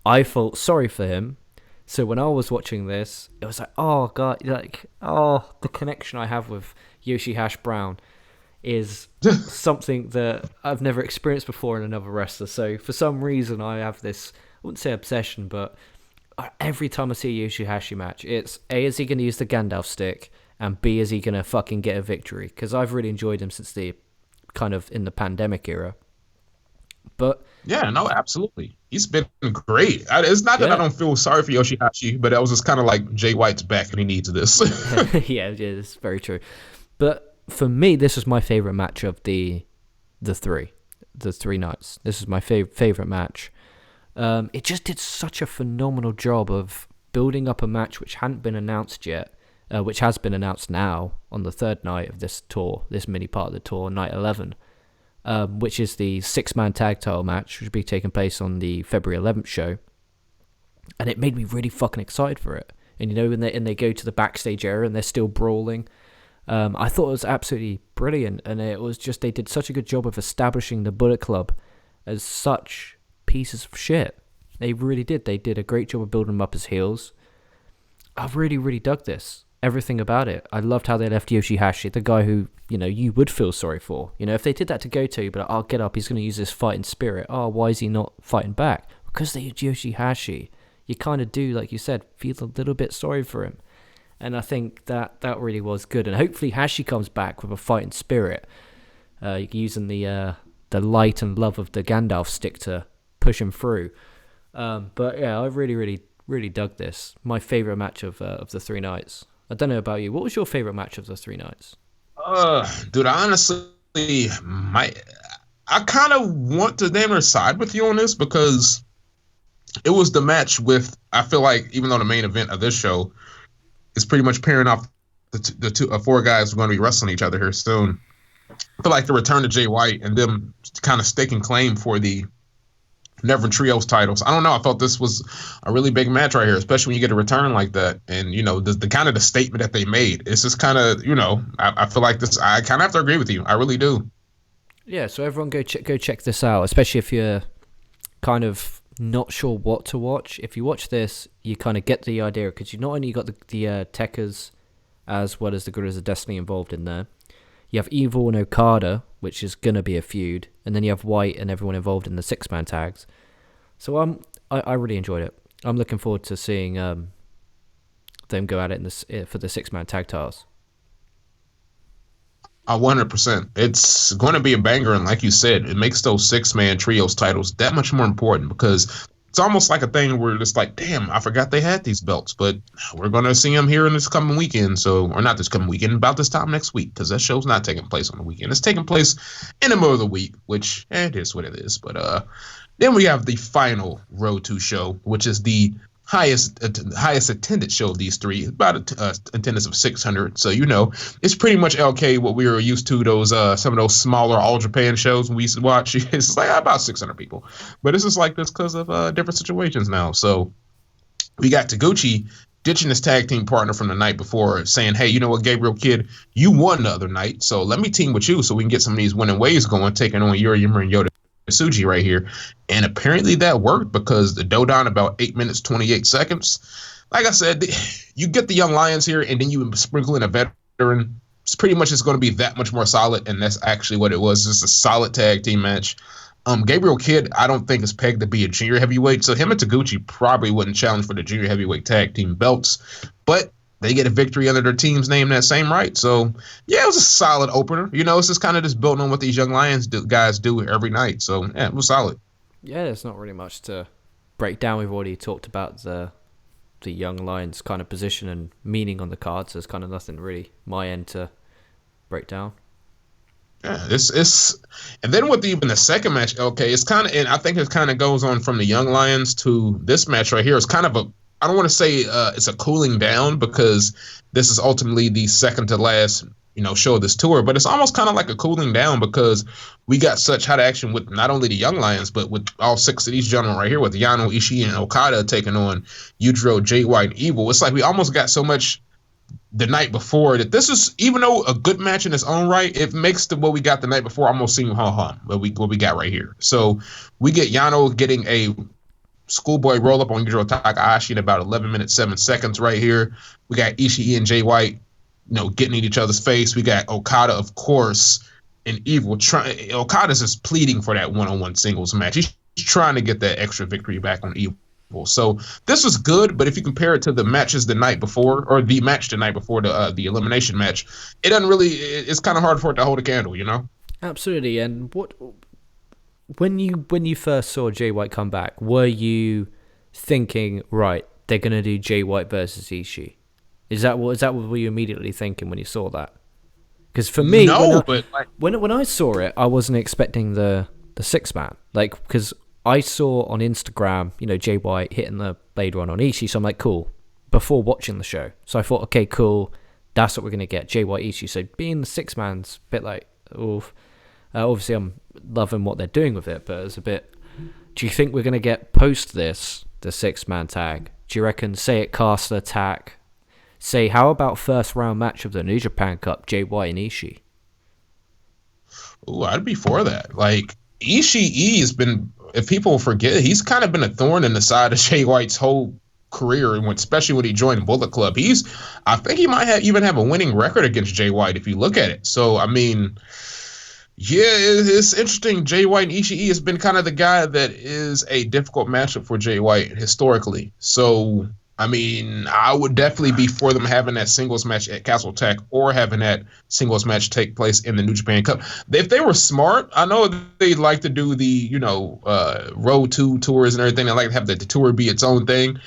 I felt sorry for him. So when I was watching this, it was like, oh god, the connection I have with Yoshihashi Brown is something that I've never experienced before in another wrestler. So for some reason, I have this, I wouldn't say obsession, but every time I see a Yoshihashi match, it's A, is he going to use the Gandalf stick, and B, is he going to fucking get a victory? Because I've really enjoyed him since the kind of in the pandemic era. But
yeah, no, absolutely. He's been great. It's not that I don't feel sorry for Yoshihashi, but I was just kind of like, Jay White's back and he needs this.
yeah, it's very true. But for me, this was my favorite match of the three nights. This is my favorite match. It just did such a phenomenal job of building up a match which hadn't been announced yet, which has been announced now on the third night of this tour, this mini part of the tour, night 11. Which is the 6-man tag title match, which will be taking place on the February 11th show. And it made me really fucking excited for it. And when they go to the backstage area and they're still brawling, I thought it was absolutely brilliant. And it was just, they did such a good job of establishing the Bullet Club as such pieces of shit. They really did. They did a great job of building them up as heels. I really, really dug this. Everything about it. I loved how they left Yoshihashi, the guy who, you would feel sorry for. If they did that to Goto, you'd be like, oh, get up, he's going to use this fighting spirit. Oh, why is he not fighting back? Because they used Yoshihashi. you kind of do, like you said, feel a little bit sorry for him. And I think that really was good. And hopefully Hashi comes back with a fighting spirit, using the light and love of the Gandalf stick to push him through. But yeah, I really, really, really dug this. My favorite match of the 3 nights. I don't know about you. What was your favorite match of the 3 nights?
Dude, I kind of want to damn near side with you on this because it was the match with, I feel like, even though the main event of this show is pretty much pairing off the two 4 guys who are going to be wrestling each other here soon. I feel like the return to Jay White and them kind of staking claim for the Never Trios titles. I don't know. I thought this was a really big match right here, especially when you get a return like that. And, the kind of the statement that they made. It's just kind of, I feel like this, I kind of have to agree with you. I really do.
Yeah, so everyone go check this out, especially if you're kind of not sure what to watch. If you watch this, you kind of get the idea, because you not only got the Tekkers as well as the Gorillas of Destiny involved in there. You have Evil and Okada, which is going to be a feud. And then you have White and everyone involved in the 6-man tags. So I really enjoyed it. I'm looking forward to seeing them go at it for the 6-man tag titles.
100%. It's going to be a banger. And like you said, it makes those 6-man trios titles that much more important because it's almost like a thing where it's like, damn, I forgot they had these belts, but we're going to see them here in this coming weekend. So, or not this coming weekend, about this time next week, because that show's not taking place on the weekend. It's taking place in the middle of the week, which it is what it is. But then we have the final Road to show, which is the highest attended show of these 3, about attendance of 600. So it's pretty much LK what we were used to, those some of those smaller All Japan shows we used to watch. It's like about 600 people, but it's just like this because of different situations now. So we got Taguchi ditching his tag team partner from the night before, saying, hey, you know what, Gabriel Kidd, you won the other night, so let me team with you so we can get some of these winning ways going, taking on Yuri Yimura and Yota Tsuji right here. And apparently that worked because the Dodan about 8 minutes 28 seconds. Like I said, you get the young lions here and then you sprinkle in a veteran. It's pretty much just going to be that much more solid, and that's actually what it was. It's a solid tag team match. Gabriel Kidd, I don't think is pegged to be a junior heavyweight, so him and Taguchi probably wouldn't challenge for the junior heavyweight tag team belts, but they get a victory under their team's name that same right. So, yeah, it was a solid opener. It's just kind of just building on what these young Lions guys do every night. So, yeah, it was solid.
Yeah, there's not really much to break down. We've already talked about the young Lions kind of position and meaning on the cards. There's kind of nothing really my end to break down.
Yeah, it's and then with even the second match, LK, it's kind of, and I think it kind of goes on from the young Lions to this match right here. It's kind of I don't want to say it's a cooling down because this is ultimately the second to last, show of this tour, but it's almost kind of like a cooling down because we got such hot action with not only the young Lions, but with all 6 of these gentlemen right here with Yano, Ishii, and Okada taking on Yujiro, Jay White, and Evil. It's like we almost got so much the night before that this is, even though a good match in its own right, it makes what we got the night before almost seem what we got right here. So we get Yano getting a schoolboy roll up on Yujiro Takahashi in about 11 minutes 7 seconds right here. We got Ishii and Jay White, getting in each other's face. We got Okada, of course, and Evil. Okada's just pleading for that one-on-one singles match. He's trying to get that extra victory back on Evil. So this was good, but if you compare it to the matches the night before, or the match the night before the elimination match, it doesn't really. It's kind of hard for it to hold a candle,
Absolutely. And when you first saw Jay White come back, were you thinking, right, they're gonna do Jay White versus Ishii? Is that what were you immediately thinking when you saw that? Because for me, when I saw it, I wasn't expecting the 6-man, because I saw on Instagram, Jay White hitting the Blade Run on Ishii, so I'm like, cool, before watching the show. So I thought, okay, cool, that's what we're going to get, Jay White, Ishii. So being the 6-man's a bit like, oof. Obviously, I'm loving what they're doing with it, but it's a bit, do you think we're going to get post this, the 6-man tag? Do you reckon, say it Castle Attack, say, how about first round match of the New Japan Cup, Jay White and Ishii?
Ooh, I'd be for that. Ishii has been, if people forget, he's kind of been a thorn in the side of Jay White's whole career, and especially when he joined Bullet Club. I think he might even have a winning record against Jay White if you look at it. So, I mean, Yeah, it's interesting. Jay White and Ishii has been kind of the guy that is a difficult matchup for Jay White historically. So, I mean, I would definitely be for them having that singles match at Castle Tech or having that singles match take place in the New Japan Cup. If they were smart, I know they'd like to do the, Road 2 tours and everything. They like to have the tour be its own thing.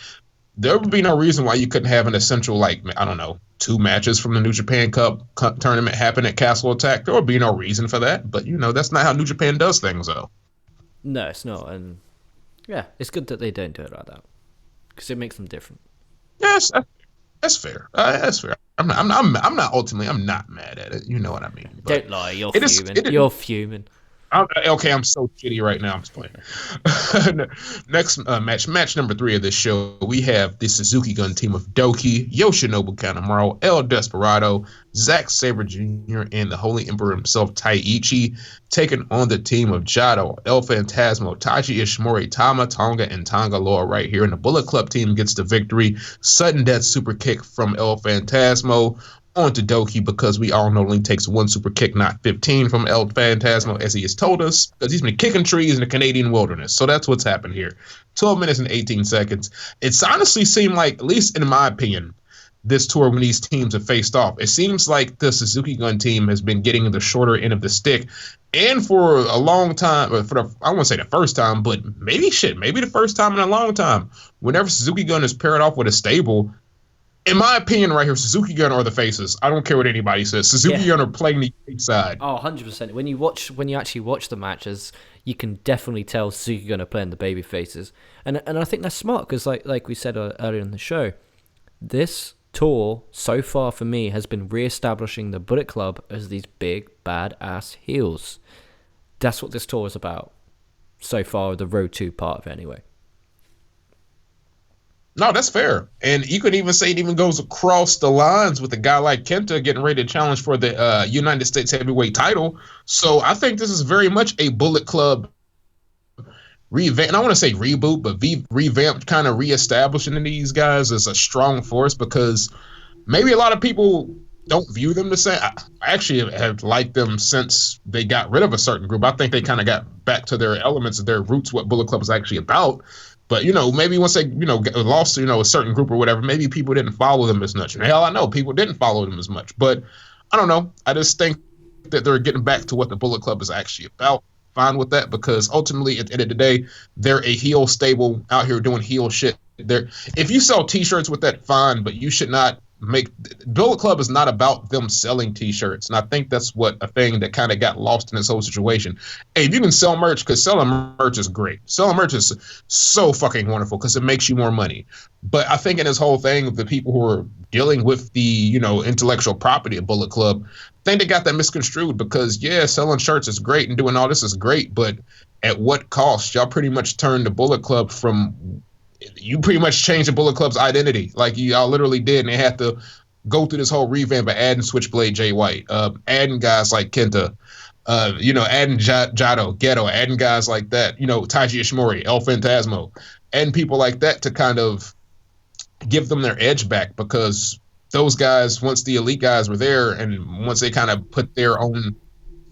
There would be no reason why you couldn't have an essential, like, I don't know, two matches from the New Japan Cup tournament happen at Castle Attack. There would be no reason for that. But, that's not how New Japan does things, though.
No, it's not, and yeah, it's good that they don't do it like that because it makes them different.
Yes, that's fair. That's fair. I'm not ultimately. I'm not mad at it. You know what I mean? But
Don't lie, you're
it is.
fuming. You're fuming.
Okay, I'm so shitty right now. I'm just playing. Next match number 3 of this show, we have the Suzuki Gun team of Doki, Yoshinobu Kanemaru, El Desperado, Zack Sabre Jr., and the Holy Emperor himself, Taiichi, taking on the team of Jado, El Phantasmo, Taiji Ishimori, Tama Tonga, and Tonga Loa right here. And the Bullet Club team gets the victory. Sudden death super kick from El Phantasmo onto Doki, because we all know it only takes one super kick, not 15, from El Phantasmo, as he has told us, because he's been kicking trees in the Canadian wilderness. So that's what's happened here. 12 minutes and 18 seconds. It's honestly seemed like, at least in my opinion, this tour when these teams have faced off, it seems like the Suzuki Gun team has been getting the shorter end of the stick. And for a long time, I won't say the first time, but maybe the first time in a long time, whenever Suzuki Gun is paired off with a stable, in my opinion, right here, Suzuki Gun are the faces. I don't care what anybody says. Suzuki Gun are playing the fake side.
Oh, 100%. When you actually watch the matches, you can definitely tell Suzuki Gun are playing the baby faces. And I think that's smart because, like we said earlier in the show, this tour so far for me has been re-establishing the Bullet Club as these big, badass heels. That's what this tour is about so far, the Road 2 part of it anyway.
No, that's fair. And you could even say it even goes across the lines with a guy like Kenta getting ready to challenge for the United States heavyweight title. So I think this is very much a Bullet Club revamp. And I want to say reboot, but revamped, kind of reestablishing these guys as a strong force, because maybe a lot of people don't view them the same. I actually have liked them since they got rid of a certain group. I think they kind of got back to their elements, of their roots, what Bullet Club is actually about. But, maybe once they, lost, a certain group or whatever, maybe people didn't follow them as much. And hell, I know people didn't follow them as much. But I don't know. I just think that they're getting back to what the Bullet Club is actually about. Fine with that, because ultimately, at the end of the day, they're a heel stable out here doing heel shit. If you sell T-shirts with that, fine, but you should not make Bullet Club is not about them selling T-shirts, and I think that's what a thing that kind of got lost in this whole situation. Hey, if you can sell merch, because selling merch is great. Selling merch is so fucking wonderful because it makes you more money. But I think in this whole thing, the people who are dealing with the intellectual property of Bullet Club, I think they got that misconstrued, because selling shirts is great and doing all this is great, but at what cost? Y'all pretty much turned the Bullet Club from. You pretty much changed the Bullet Club's identity, like y'all literally did, and they had to go through this whole revamp of adding Switchblade Jay White, adding guys like Kenta, adding Jado, Ghetto, adding guys like that, Taiji Ishimori, El Phantasmo, and people like that to kind of give them their edge back, because those guys, once the elite guys were there, and once they kind of put their own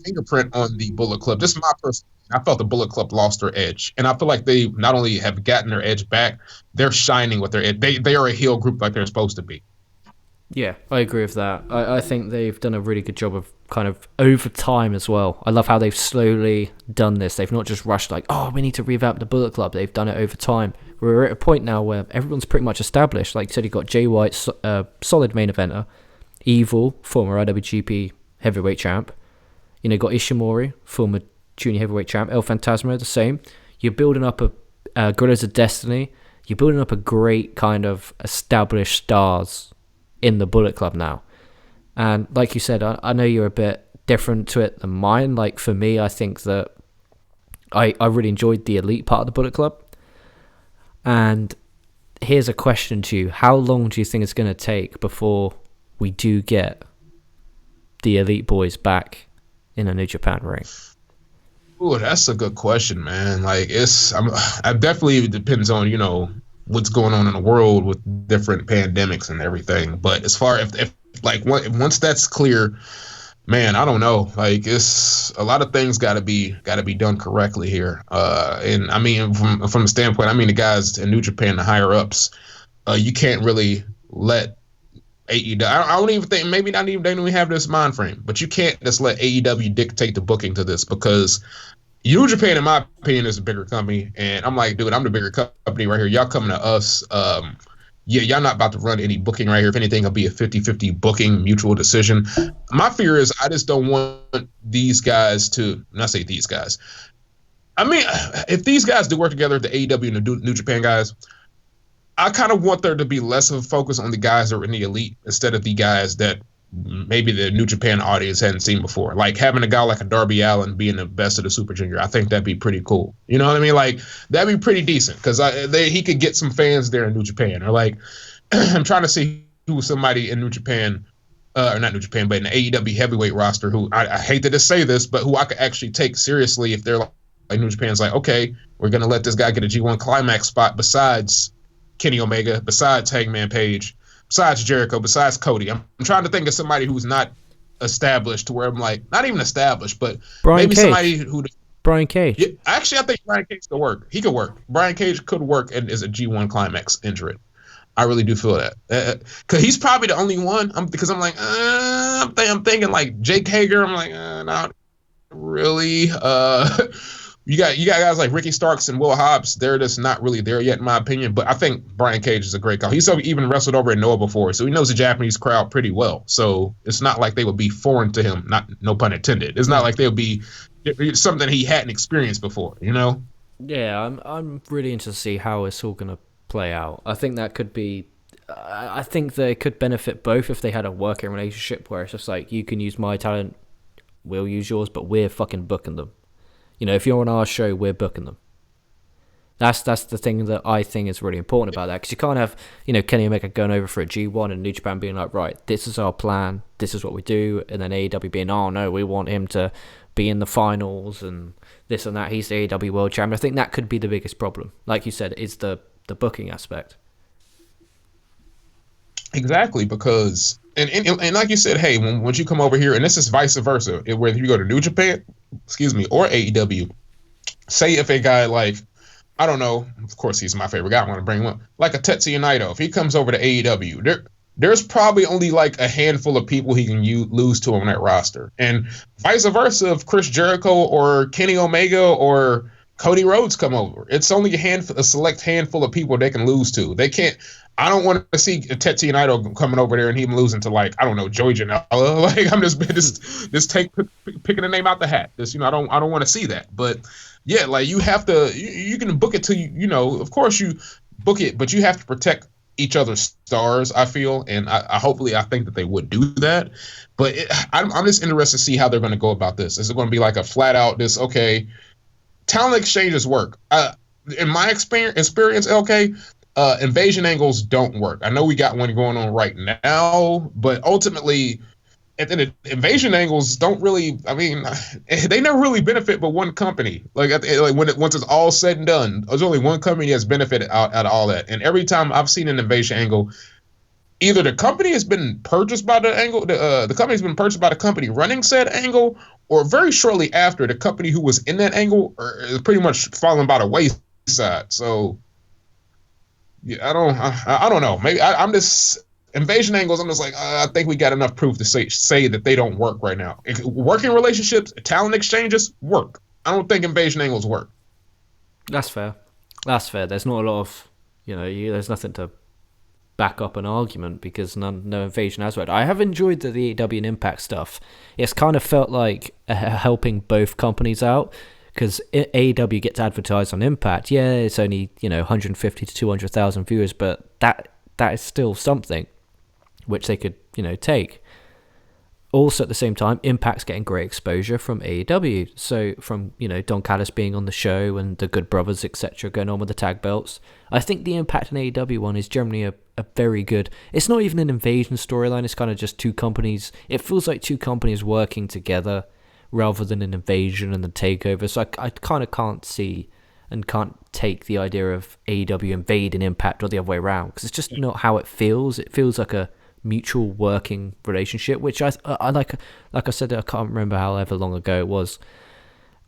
fingerprint on the Bullet Club, this is my personal. I felt the Bullet Club lost their edge, and I feel like they not only have gotten their edge back, they're shining with their edge. They are a heel group like they're supposed to be.
Yeah, I agree with that. I think they've done a really good job of kind of over time as well. I love how they've slowly done this. They've not just rushed like, oh, we need to revamp the Bullet Club. They've done it over time. We're at a point now where everyone's pretty much established. Like you said, you've got Jay White, solid main eventer, Evil, former IWGP heavyweight champ. Got Ishimori, former junior heavyweight champ, El Phantasmo, the same. You're building up a Gorillas of Destiny. You're building up a great kind of established stars in the Bullet Club now. And like you said, I know you're a bit different to it than mine. Like for me, I think that I really enjoyed the elite part of the Bullet Club. And here's a question to you. How long do you think it's going to take before we do get the elite boys back in a New Japan ring?
Ooh, that's a good question, man. Like I definitely depends on what's going on in the world with different pandemics and everything. But as far if like once that's clear, Man, I don't know. Like it's a lot of things got to be done correctly here. And I mean from the standpoint, I mean the guys in New Japan, the higher ups, you can't really let AEW. I don't even think maybe not even they don't even have this mind frame, but you can't just let AEW dictate the booking to this because New Japan, in my opinion, is a bigger company, and I'm like, dude, I'm the bigger company right here. Y'all coming to us. Yeah, y'all not about to run any booking right here. If anything, it'll be a 50-50 booking mutual decision. My fear is I just don't want these guys to, not say these guys. I mean, if these guys do work together, the AEW and the New Japan guys, I kind of want there to be less of a focus on the guys that are in the elite instead of the guys that maybe the New Japan audience hadn't seen before. Like having a guy like a Darby Allin being the best of the Super Junior, I think that'd be pretty cool. You know what I mean? Like that'd be pretty decent because he could get some fans there in New Japan. Or like I'm trying to see who somebody in New Japan, or not New Japan, but in the AEW heavyweight roster who I hate to just say this, but who I could actually take seriously if they're like New Japan's like, okay, we're gonna let this guy get a G1 climax spot besides Kenny Omega, besides Hangman Page, besides Jericho, besides Cody. I'm trying to think of somebody who's not established to where I'm like, not even established, but
Brian
maybe
Cage.
somebody who.
Brian Cage.
Yeah, actually, I think Brian Cage could work. He could work. Brian Cage could work and is a G1 climax entrant. I really do feel that. Because he's probably the only one. Because I'm like, I'm thinking like Jake Hager. I'm like, not really. You got guys like Ricky Starks and Will Hobbs. They're just not really there yet, in my opinion. But I think Brian Cage is a great call. He's even wrestled over in Noah before, so he knows the Japanese crowd pretty well. So it's not like they would be foreign to him. Not no pun intended. It's not like they would be something he hadn't experienced before. You know?
Yeah, I'm really interested to see how it's all gonna play out. I think that could be. I think they could benefit both if they had a working relationship where it's just like you can use my talent, we'll use yours, but we're fucking booking them. You know, if you're on our show, we're booking them. That's the thing that I think is really important about that, because you can't have, you know, Kenny Omega going over for a G1 and New Japan being like, right, this is our plan, this is what we do, and then AEW being, oh no, we want him to be in the finals and this and that. He's the AEW World Champion. I think that could be the biggest problem. Like you said, is the booking aspect.
Exactly, because and like you said, hey, once you come over here, and this is vice versa, whether you go to New Japan, excuse me, or AEW, say if a guy like, I don't know, of course he's my favorite guy, I want to bring him up, like a Tetsuya Naito, if he comes over to AEW, there's probably only like a handful of people he can lose to on that roster, and vice versa if Chris Jericho or Kenny Omega or Cody Rhodes come over. It's only a select handful of people they can lose to. They can't. I don't want to see Tetsuya Naito coming over there and him losing to like, I don't know, Joey Janela. Like I'm just picking a name out the hat. This, you know, I don't want to see that. But yeah, like you have to. You can book it to you know. Of course you book it, but you have to protect each other's stars. I feel, and I hopefully I think that they would do that. But I'm just interested to see how they're going to go about this. Is it going to be like a flat out this okay? Talent exchanges work. In my experience, LK, invasion angles don't work. I know we got one going on right now, but ultimately, invasion angles don't really. I mean, they never really benefit but one company. Like once it's all said and done, there's only one company that's benefited out of all that. And every time I've seen an invasion angle, either the company has been purchased by the angle, the company's been purchased by the company running said angle, or very shortly after, the company who was in that angle is pretty much falling by the wayside. So, yeah, I don't know. Maybe I'm just invasion angles. I'm just like, I think we got enough proof to say that they don't work right now. Working relationships, talent exchanges work. I don't think invasion angles work.
That's fair. That's fair. There's not a lot of, you know, there's nothing to back up an argument because no invasion has worked. I have enjoyed the AEW and Impact stuff. It's kind of felt like helping both companies out, because AEW gets advertised on Impact. Yeah, it's only 150 to 200,000 viewers, but that is still something which they could take. Also, at the same time, Impact's getting great exposure from AEW. So from, Don Callis being on the show and the Good Brothers, etc., going on with the tag belts. I think the Impact and AEW one is generally a very good... It's not even an invasion storyline. It's kind of just two companies. It feels like two companies working together rather than an invasion and the takeover. So I kind of can't see and can't take the idea of AEW invading Impact or the other way around, because it's just not how it feels. It feels like a mutual working relationship, which I like I said, I can't remember however long ago it was.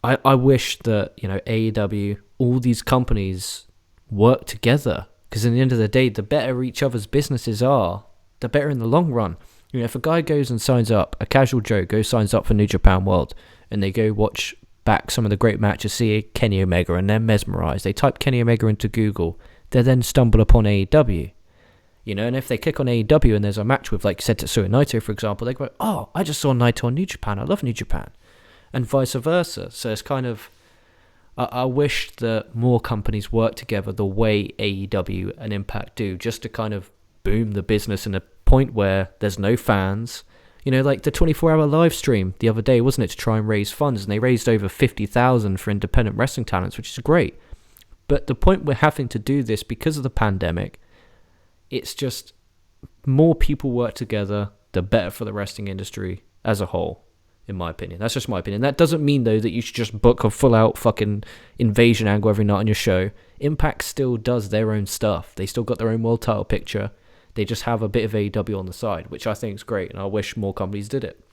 I wish that, you know, AEW, all these companies work together, because in the end of the day, the better each other's businesses are, the better in the long run. You know, if a guy goes and signs up, a casual Joe signs up for New Japan World, and they go watch back some of the great matches, see Kenny Omega, and they're mesmerized. They type Kenny Omega into Google, they then stumble upon AEW. You know, and if they click on AEW and there's a match with, like you said, Tetsuya Naito, for example, they go, oh, I just saw Naito on New Japan. I love New Japan. And vice versa. So it's kind of, I wish that more companies work together the way AEW and Impact do, just to kind of boom the business in a point where there's no fans. You know, like the 24-hour live stream the other day, wasn't it, to try and raise funds? And they raised over $50,000 for independent wrestling talents, which is great. But the point we're having to do this because of the pandemic, it's just more people work together, the better for the wrestling industry as a whole, in my opinion. That's just my opinion. That doesn't mean, though, that you should just book a full-out fucking invasion angle every night on your show. Impact still does their own stuff. They still got their own world title picture. They just have a bit of AEW on the side, which I think is great, and I wish more companies did it.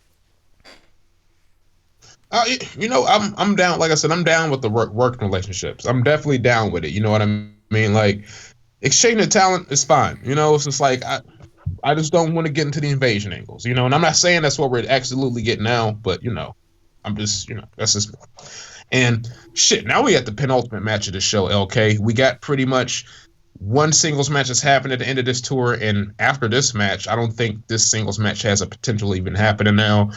You know, I'm down. Like I said, I'm down with the working relationships. I'm definitely down with it. You know what I mean? Like, exchanging talent is fine. You know, it's just like I just don't want to get into the invasion angles. You know, and I'm not saying that's what we're absolutely getting now, but you know, I'm just, you know, that's just me. And shit, now we got the penultimate match of the show, LK. We got pretty much one singles match that's happened at the end of this tour, and after this match, I don't think this singles match has a potential even happening now.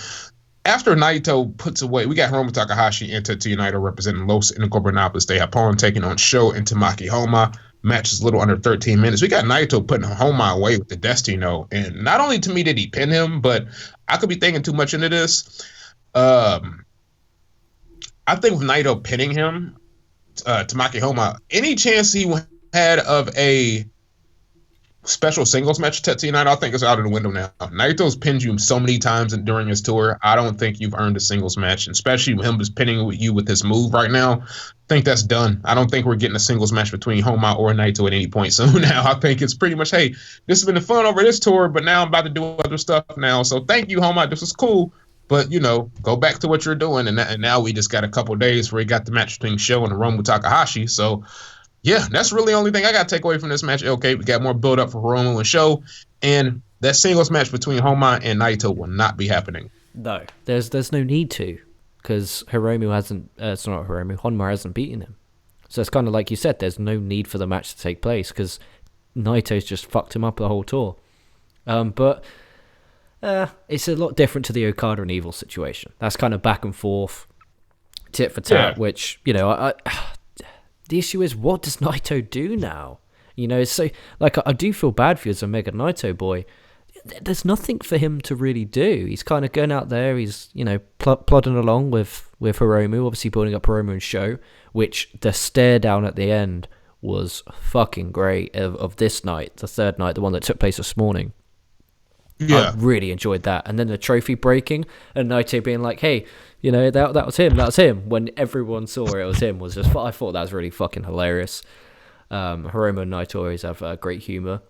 After Naito puts away, we got Hiromu Takahashi and Tetsuya Naito representing Los Ingobernables de Japón, taking on Sho and Tamaki Homa. Match is a little under 13 minutes. We got Naito putting Homa away with the Destino, and not only to me did he pin him, but I could be thinking too much into this. I think with Naito pinning him, Tamaki Homa, any chance he had of a special singles match Tetsuya Naito, I think it's out of the window now. Naito's pinned you so many times during his tour. I don't think you've earned a singles match, and especially with him just pinning you with his move right now. I think that's done. I don't think we're getting a singles match between Homa or Naito at any point soon now. I think it's pretty much, hey, this has been the fun over this tour, but now I'm about to do other stuff now. So thank you, Homa. This was cool. But, you know, go back to what you're doing. And now we just got a couple of days where we got the match between Sho and Hiromu Takahashi. So, yeah, that's really the only thing I got to take away from this match. Okay, we got more build up for Hiromu and Sho, and that singles match between Homa and Naito will not be happening.
No, there's no need to, because Hiromu hasn't. It's not Hiromu. Honma hasn't beaten him, so it's kind of like you said. There's no need for the match to take place because Naito's just fucked him up the whole tour. But it's a lot different to the Okada and Evil situation. That's kind of back and forth, tit for tat. Yeah. Which, you know, the issue is, what does Naito do now? You know, so like I do feel bad for you as a Mega Naito boy. There's nothing for him to really do. He's kind of going out there. He's, you know, plodding along with Hiromu, obviously building up Hiromu and Sho, which the stare down at the end was fucking great of this night, the third night, the one that took place this morning. Yeah. I really enjoyed that. And then the trophy breaking and Naito being like, hey, you know, that was him. When everyone saw it was him, was just, I thought that was really fucking hilarious. Hiromu and Naito always have great humor.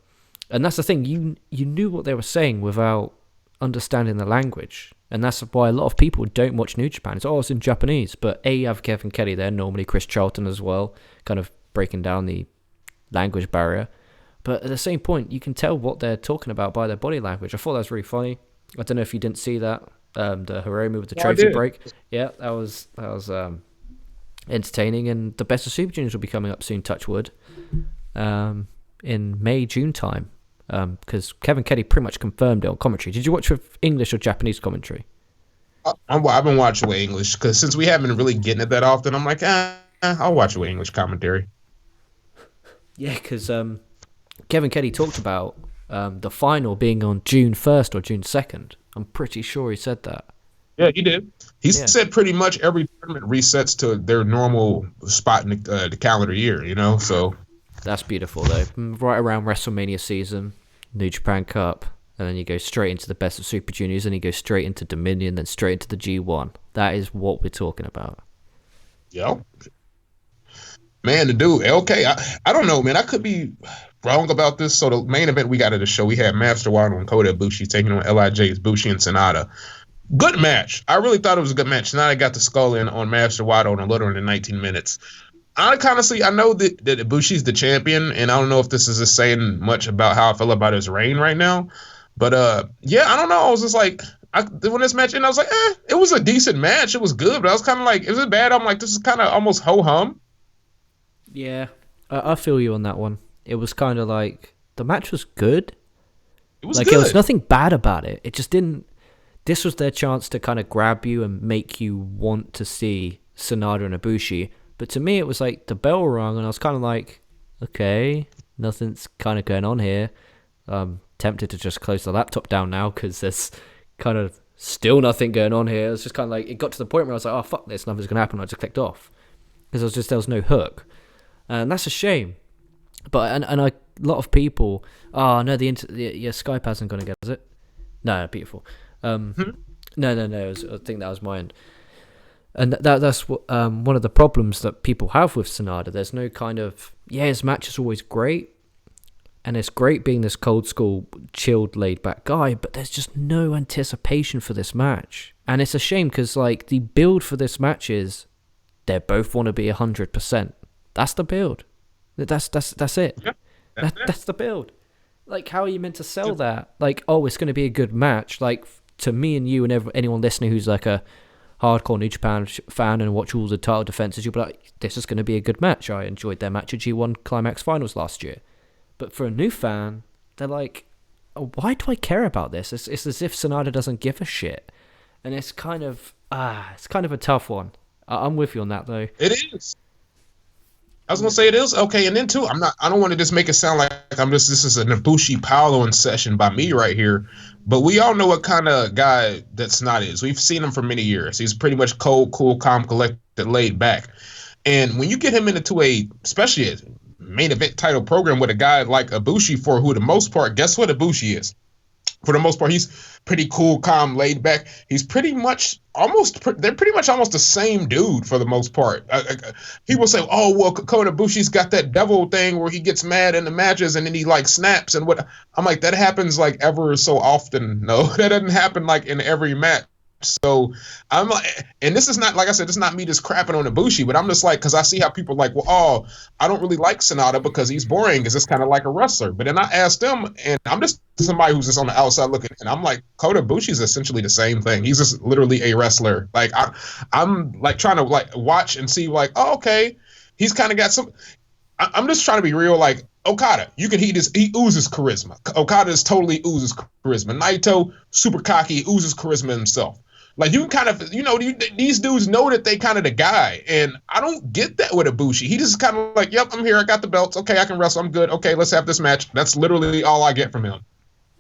And that's the thing, you knew what they were saying without understanding the language. And that's why a lot of people don't watch New Japan. It's in Japanese. But you have Kevin Kelly there, normally Chris Charlton as well, kind of breaking down the language barrier. But at the same point, you can tell what they're talking about by their body language. I thought that was really funny. I don't know if you didn't see that. The Hiromu with the trophy break. Yeah, that was entertaining. And the Best of Super Juniors will be coming up soon, touch wood, in May, June time. Because Kevin Kelly pretty much confirmed it on commentary. Did you watch with English or Japanese commentary?
I've been watching with English, because since we haven't been really getting it that often, I'm like, I'll watch it with English commentary.
Yeah, because Kevin Kelly talked about the final being on June 1st or June 2nd. I'm pretty sure he said that.
Yeah, he did. He said pretty much every tournament resets to their normal spot in the calendar year, you know, so.
That's beautiful, though. Right around WrestleMania season, New Japan Cup, and then you go straight into the Best of Super Juniors, and you go straight into Dominion, then straight into the G1. That is what we're talking about.
Yep. Man, the dude, LK, I don't know, man. I could be wrong about this. So the main event we got at the show, we had Master Wato and Kota Ibushi taking on LIJ's Bushi and Sonata. Good match. I really thought it was a good match. Sonata got the skull in on Master Wato in a little under 19 minutes. Honestly, I know that Ibushi's the champion, and I don't know if this is just saying much about how I feel about his reign right now. But yeah, I don't know. I was just like, when this match ended, I was like, it was a decent match. It was good, but I was kind of like, is it bad? I'm like, this is kind of almost ho-hum.
Yeah, I feel you on that one. It was kind of like, the match was good.
It was
like,
good.
There was nothing bad about it. It just didn't... This was their chance to kind of grab you and make you want to see Sonata and Ibushi. But to me, it was like the bell rung, and I was kind of like, okay, nothing's kind of going on here. Tempted to just close the laptop down now because there's kind of still nothing going on here. It's just kind of like, it got to the point where I was like, oh, fuck this, nothing's going to happen. I just clicked off because there was no hook. And that's a shame. But, a lot of people, oh, no, your Skype hasn't going to get, is it? No, beautiful. No, I think that was my end. And that's what one of the problems that people have with Sonata. There's no kind of, his match is always great, and it's great being this cold school, chilled, laid back guy, but there's just no anticipation for this match. And it's a shame because like the build for this match is they both want to be 100%. That's the build. That's it.
Yeah,
that's the build. Like, how are you meant to sell that? Like, oh, it's going to be a good match. Like, to me and you and anyone listening who's like a hardcore New Japan fan and watch all the title defenses, you'll be like, this is going to be a good match. I enjoyed their match at G1 Climax Finals last year. But for a new fan, they're like, oh, why do I care about this? It's as if Sonata doesn't give a shit. And it's kind of a tough one. I'm with you on that, though.
It is. I was gonna say it is okay, and then too, I don't want to just make it sound like this is an Ibushi Paolo session by me right here, but we all know what kind of guy that Sonata is. We've seen him for many years. He's pretty much cold, cool, calm, collected, laid back. And when you get him into especially a main event title program with a guy like Ibushi, for who the most part, guess what Ibushi is? For the most part, he's pretty cool, calm, laid back. He's pretty much they're pretty much almost the same dude for the most part. People say, oh, well, Kota Ibushi's got that devil thing where he gets mad in the matches and then he like snaps and what. I'm like, that happens like ever so often. No, that doesn't happen like in every match. So I'm like, and this is not, like I said, it's not me just crapping on Ibushi, but I'm just like, because I see how people are like, well, oh, I don't really like Sonata because he's boring, because it's kind of like a wrestler. But then I asked them, and I'm just somebody who's just on the outside looking, and I'm like, Kota Ibushi is essentially the same thing. He's just literally a wrestler. Like I'm like trying to like watch and see like, oh, okay, he's kind of got some. I'm just trying to be real. Like Okada, he oozes charisma. Okada is totally oozes charisma. Naito, super cocky, oozes charisma himself. Like, you can kind of, these dudes know that they kind of the guy. And I don't get that with Ibushi. He just kind of like, yep, I'm here. I got the belts. Okay, I can wrestle. I'm good. Okay, let's have this match. That's literally all I get from him.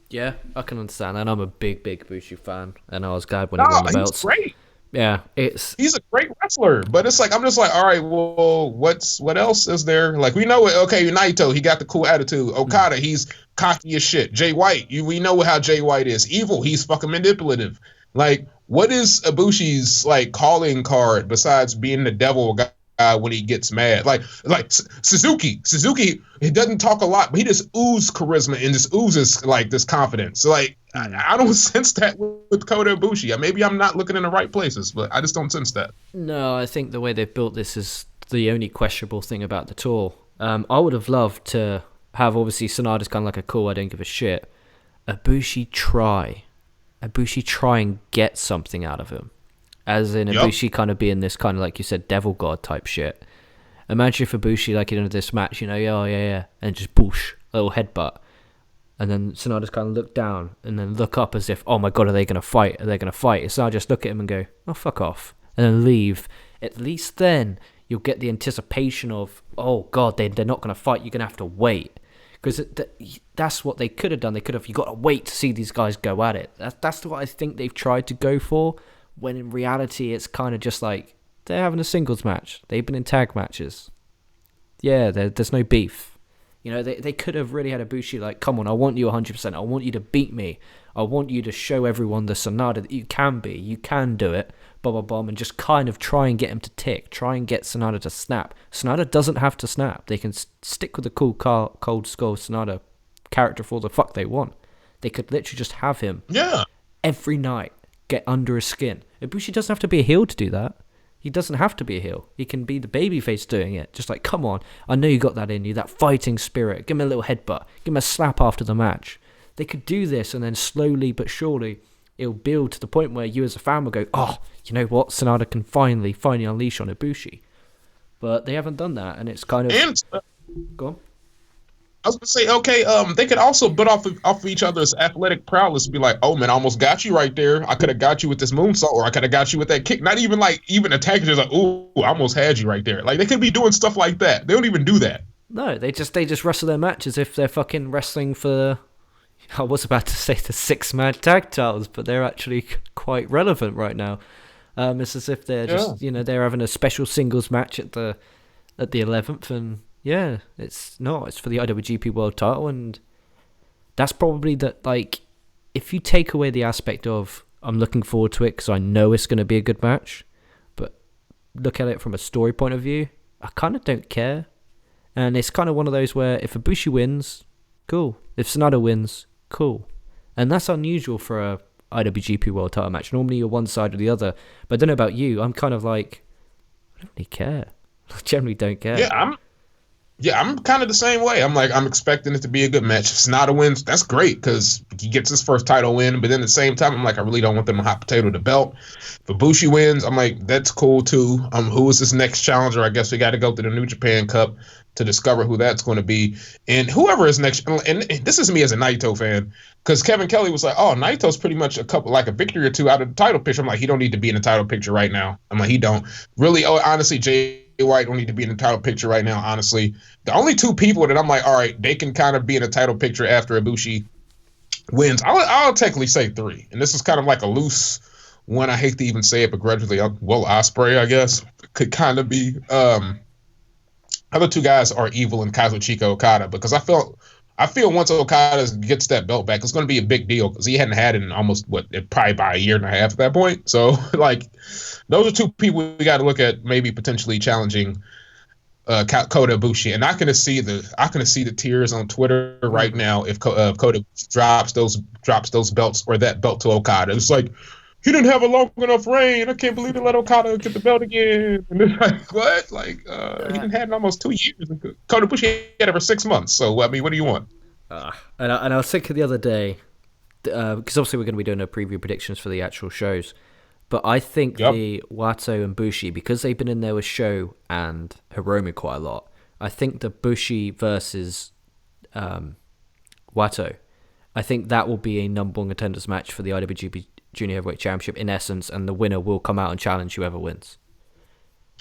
Yeah, I can understand. And I'm a big Ibushi fan. And I was glad when he won the belts.
He's great.
Yeah,
he's a great wrestler. But it's like, I'm just like, all right, well, what else is there? Like, we know it. Okay, Naito, he got the cool attitude. Okada, he's cocky as shit. Jay White, we know how Jay White is. Evil, he's fucking manipulative. Like, what is Ibushi's like calling card besides being the devil guy when he gets mad? Like Suzuki, he doesn't talk a lot, but he just oozes charisma and just oozes like this confidence. So like, I don't sense that with Kota Ibushi. Maybe I'm not looking in the right places, but I just don't sense that.
No, I think the way they've built this is the only questionable thing about the tour. I would have loved to have, obviously, Sonata's kind of like a cool, I don't give a shit. Ibushi try and get something out of him. As in Ibushi kind of being this kind of, like you said, devil god type shit. Imagine if Ibushi, like, into this match, yeah, and just boosh, a little headbutt. And then Sonata's kind of look down and then look up as if, oh my god, are they going to fight? Are they going to fight? And Sonata just look at him and go, oh, fuck off. And then leave. At least then you'll get the anticipation of, oh god, they're not going to fight. You're going to have to wait. Because that's what they could have done. You got to wait to see these guys go at it. That's what I think they've tried to go for, when in reality it's kind of just like, they're having a singles match. They've been in tag matches. Yeah, there's no beef. You know, they could have really had Ibushi like, come on, I want you 100%. I want you to beat me. I want you to show everyone the Sonata that you can be. You can do it. Blah, blah, blah. And just kind of try and get him to tick. Try and get Sonata to snap. Sonata doesn't have to snap. They can stick with the cool, cold skull Sonata character for the fuck they want. They could literally just have him every night get under his skin. Ibushi doesn't have to be a heel to do that. He doesn't have to be a heel. He can be the babyface doing it. Just like, come on, I know you got that in you, that fighting spirit. Give him a little headbutt. Give him a slap after the match. They could do this, and then slowly but surely, it'll build to the point where you as a fan will go, oh, you know what? Sonata can finally unleash on Ibushi. But they haven't done that, and it's kind of...
And
go on.
I was gonna say, okay, they could also butt off of each other's athletic prowess and be like, oh man, I almost got you right there. I could have got you with this moonsault, or I could have got you with that kick. Not even like attacking, just like, ooh, I almost had you right there. Like they could be doing stuff like that. They don't even do that.
No, they just wrestle their match as if they're fucking wrestling for... I was about to say the 6-man tag titles, but they're actually quite relevant right now. It's as if they're just, they're having a special singles match at the 11th, and yeah, it's for the IWGP World Title, and that's probably that. Like, if you take away the aspect of I'm looking forward to it because I know it's going to be a good match, but look at it from a story point of view, I kind of don't care, and it's kind of one of those where if Ibushi wins, cool. If Sonata wins, cool. And that's unusual for a IWGP World Title match. Normally you're one side or the other. But I don't know about you. I'm kind of like, I don't really care. I generally don't care.
I'm kind of the same way. I'm like, I'm expecting it to be a good match. If Sonata wins, that's great because he gets his first title win. But then at the same time, I'm like, I really don't want them to hot potato the belt. If Ibushi wins, I'm like, that's cool too. Who is this next challenger? I guess we got to go to the New Japan Cup to discover who that's going to be. And whoever is next, and this is me as a Naito fan, because Kevin Kelly was like, oh, Naito's pretty much a victory or two out of the title picture. I'm like, he don't need to be in the title picture right now. I'm like, he don't. Really, honestly, Jay White don't need to be in the title picture right now, honestly. The only two people that I'm like, all right, they can kind of be in the title picture after Ibushi wins. I'll technically say 3. And this is kind of like a loose one. I hate to even say it begrudgingly. Well, Ospreay, I guess, could kind of be. Other two guys are Evil and Kazuchika Okada, because I feel once Okada gets that belt back, it's going to be a big deal because he hadn't had it in almost probably by a year and a half at that point. So like, those are two people we got to look at maybe potentially challenging Kota Ibushi, and I can see the tears on Twitter right now if Kota drops those belts or that belt to Okada. It's like, he didn't have a long enough reign. I can't believe they let Okada get the belt again. And it's like, what? Like, he didn't have it in almost 2 years. Kota Ibushi had it for 6 months. So, I mean, what do you want?
And I was thinking the other day, because obviously we're going to be doing our preview predictions for the actual shows, but I think the Wato and Bushi, because they've been in there with Sho and Hiromu quite a lot, I think the Bushi versus Wato, I think that will be a number one contenders match for the IWGP Junior Heavyweight Championship in essence, and the winner will come out and challenge whoever wins.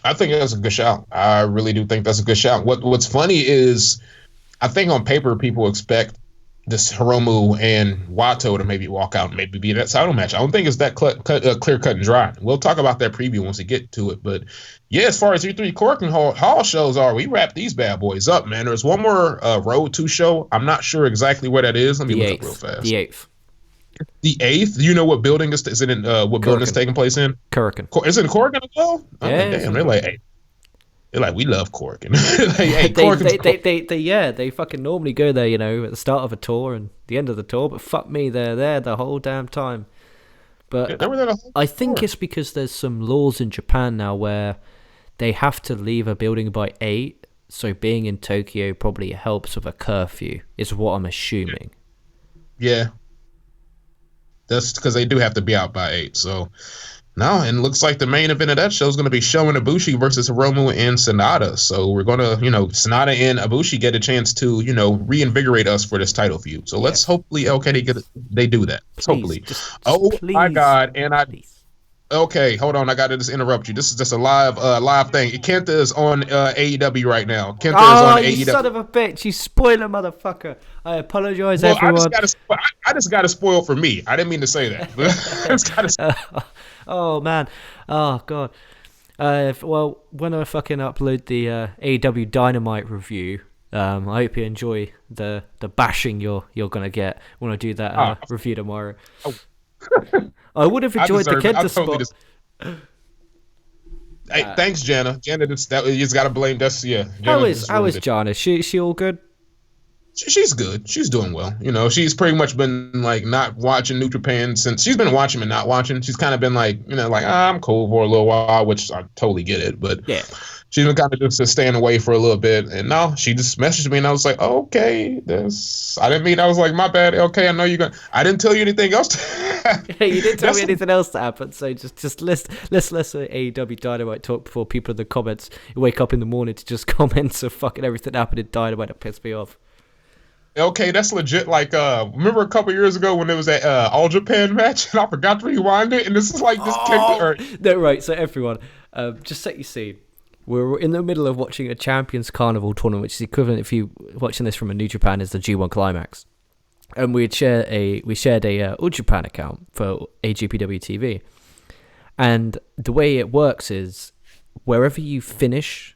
I think that's a good shout. I really do think that's a good shout. What's funny is, I think on paper people expect this Hiromu and Wato to maybe walk out and maybe be that title match. I don't think it's that clear cut and dry. We'll talk about that preview once we get to it. But yeah, as far as E3 Korakuen Hall shows are, we wrap these bad boys up, man. There's one more Road 2 show. I'm not sure exactly where that is. Let me look up real fast.
The 8th.
The 8th? Do you know what building is it in? What building is taking place in?
Korakuen.
Is it in Korakuen as well? Oh,
yeah,
damn, they're like, hey. They're like, we love Korakuen. Like, hey,
they fucking normally go there, at the start of a tour and the end of the tour, but fuck me, they're there the whole damn time. But I think it's because there's some laws in Japan now where they have to leave a building by 8, so being in Tokyo probably helps with a curfew, is what I'm assuming.
Yeah. That's because they do have to be out by 8, so... No, and it looks like the main event of that show is going to be Sho and Ibushi versus Hiromu and Sonata. So we're going to, Sonata and Ibushi get a chance to, reinvigorate us for this title feud. So let's hopefully, they do that. Hopefully. Please, my God. And okay, hold on. I got to just interrupt you. This is just a live thing. Kenta is on AEW right now. Kenta is on AEW.
You son of a bitch. You spoiler motherfucker. I apologize, everyone.
I just got to spoil for me. I didn't mean to say that.
Oh, man. Oh, God. Well, when I fucking upload the AEW Dynamite review, I hope you enjoy the bashing you're gonna get when I do that
Ah,
review tomorrow.
I,
I would have
I
enjoyed the
deserve it. I
Kenta
totally
spot.
just. Hey, thanks, Jana. Jana, you just gotta blame. That's yeah.
How
Jana
is
just ruined it.
Jana? She all good?
She's good. She's doing well. She's pretty much been like not watching New Japan since she's been watching and not watching. She's kind of been like, like I'm cool for a little while, which I totally get it. But
Yeah.
she's been kind of just staying away for a little bit. And now she just messaged me and I was like, okay, I didn't mean, I was like, my bad. Okay, I know you're going to, I didn't tell you anything else.
You didn't tell me anything else to happen, so just let's listen to AEW Dynamite talk before people in the comments wake up in the morning to just comment of fucking everything that happened in Dynamite that pissed me off.
Okay, that's legit. Like, remember a couple years ago when there was that All Japan match, and I forgot to rewind it, and this is like just
No, right. So everyone, just set your scene. We're in the middle of watching a Champions Carnival tournament, which is equivalent, if you watching this from a New Japan, is the G1 Climax. And we shared a All Japan account for AJPW TV, and the way it works is wherever you finish,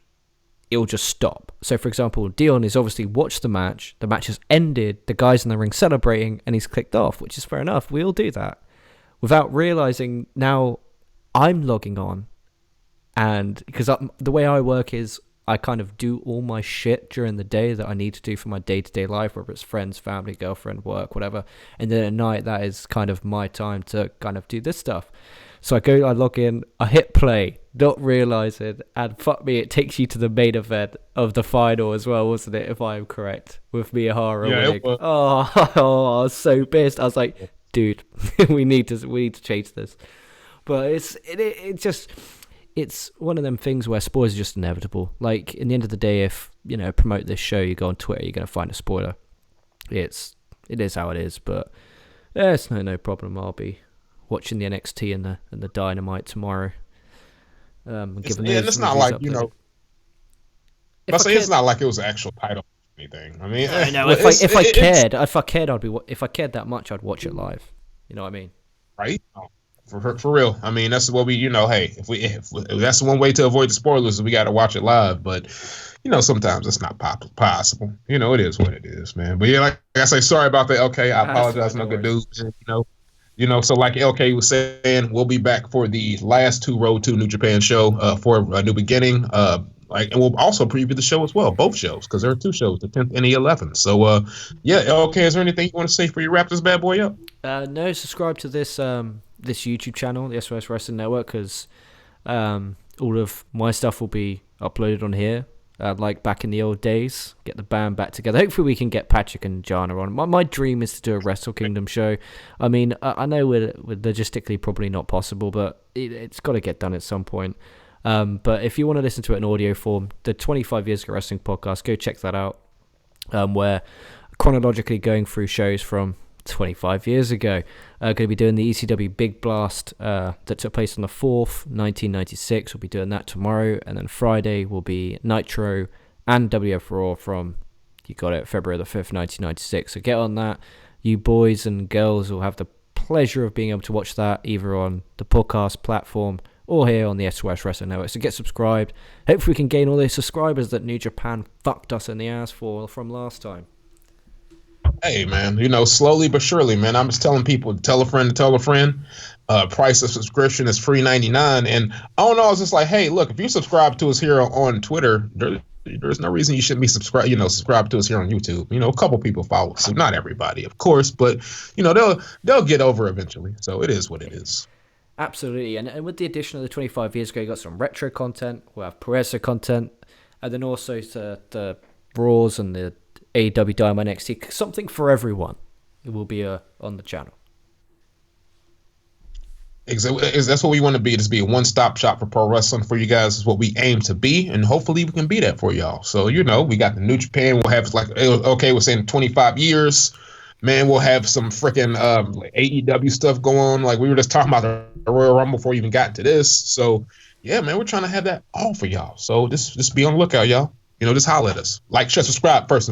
it'll just stop. So, for example, Dion has obviously watched the match has ended, the guys in the ring celebrating, and he's clicked off, which is fair enough. We all do that. Without realising, now I'm logging on, and because the way I work is I kind of do all my shit during the day that I need to do for my day-to-day life, whether it's friends, family, girlfriend, work, whatever. And then at night, that is kind of my time to kind of do this stuff. So I log in, I hit play, not realising, and fuck me, it takes you to the main event of the final as well, wasn't it, if I am correct, with Miyahara winning. Oh, I was so pissed. I was like, dude, we need to change this. But it's one of them things where spoilers are just inevitable. Like, in the end of the day, if, promote this show, you go on Twitter, you're going to find a spoiler. It is how it is, but it's no problem. I'll be watching the NXT and the Dynamite tomorrow.
It's not like, it's not like it was an actual title or anything. I mean,
if I cared that much, I'd watch it live. You know what I mean?
Right? For real. I mean, that's what we, hey, if that's one way to avoid the spoilers, we got to watch it live. But, sometimes it's not possible. It is what it is, man. But yeah, like I say, sorry about that. Okay, I apologize. No good news. So like LK was saying, we'll be back for the last two Road to New Japan show for a new beginning. And we'll also preview the show as well, both shows, because there are two shows, the 10th and the 11th. So, LK, is there anything you want to say before you wrap this bad boy up?
No, subscribe to this YouTube channel, the SOS Wrestling Network, because all of my stuff will be uploaded on here. Like back in the old days, get the band back together. Hopefully we can get Patrick and Jana on. My dream is to do a Wrestle Kingdom show. I mean, I know we're logistically probably not possible, but it's got to get done at some point. But if you want to listen to it in audio form, the 25 Years of Wrestling podcast, go check that out. We're chronologically going through shows from 25 years ago. Going to be doing the ECW Big Blast that took place on the 4th, 1996. We'll be doing that tomorrow. And then Friday will be Nitro and WF Raw from, you got it, February the 5th, 1996. So get on that. You boys and girls will have the pleasure of being able to watch that either on the podcast platform or here on the SOS Wrestling Network. So get subscribed. Hopefully we can gain all those subscribers that New Japan fucked us in the ass for from last time.
Hey, man, slowly but surely, man. I'm just telling people, tell a friend to tell a friend. Price of subscription is $3.99. And I don't know, I was just like, hey, look, if you subscribe to us here on Twitter, there's no reason you shouldn't be subscribe to us here on YouTube. A couple people follow us, so not everybody, of course, but they'll get over eventually. So it is what it is.
Absolutely. And with the addition of the 25 years ago, you got some retro content, we'll have Progressive content, and then also the Raws and the AEW Dynamite NXT, something for everyone. It will be on the channel.
Exactly. That's what we want to be. Just be a one-stop shop for pro wrestling for you guys is what we aim to be, and hopefully we can be that for y'all. So we got the New Japan. We'll have we're saying 25 years. Man, we'll have some freaking AEW stuff going on. Like we were just talking about the Royal Rumble before we even got to this. So yeah, man, we're trying to have that all for y'all. So just be on the lookout, y'all. Just holler at us. Like, share, subscribe first.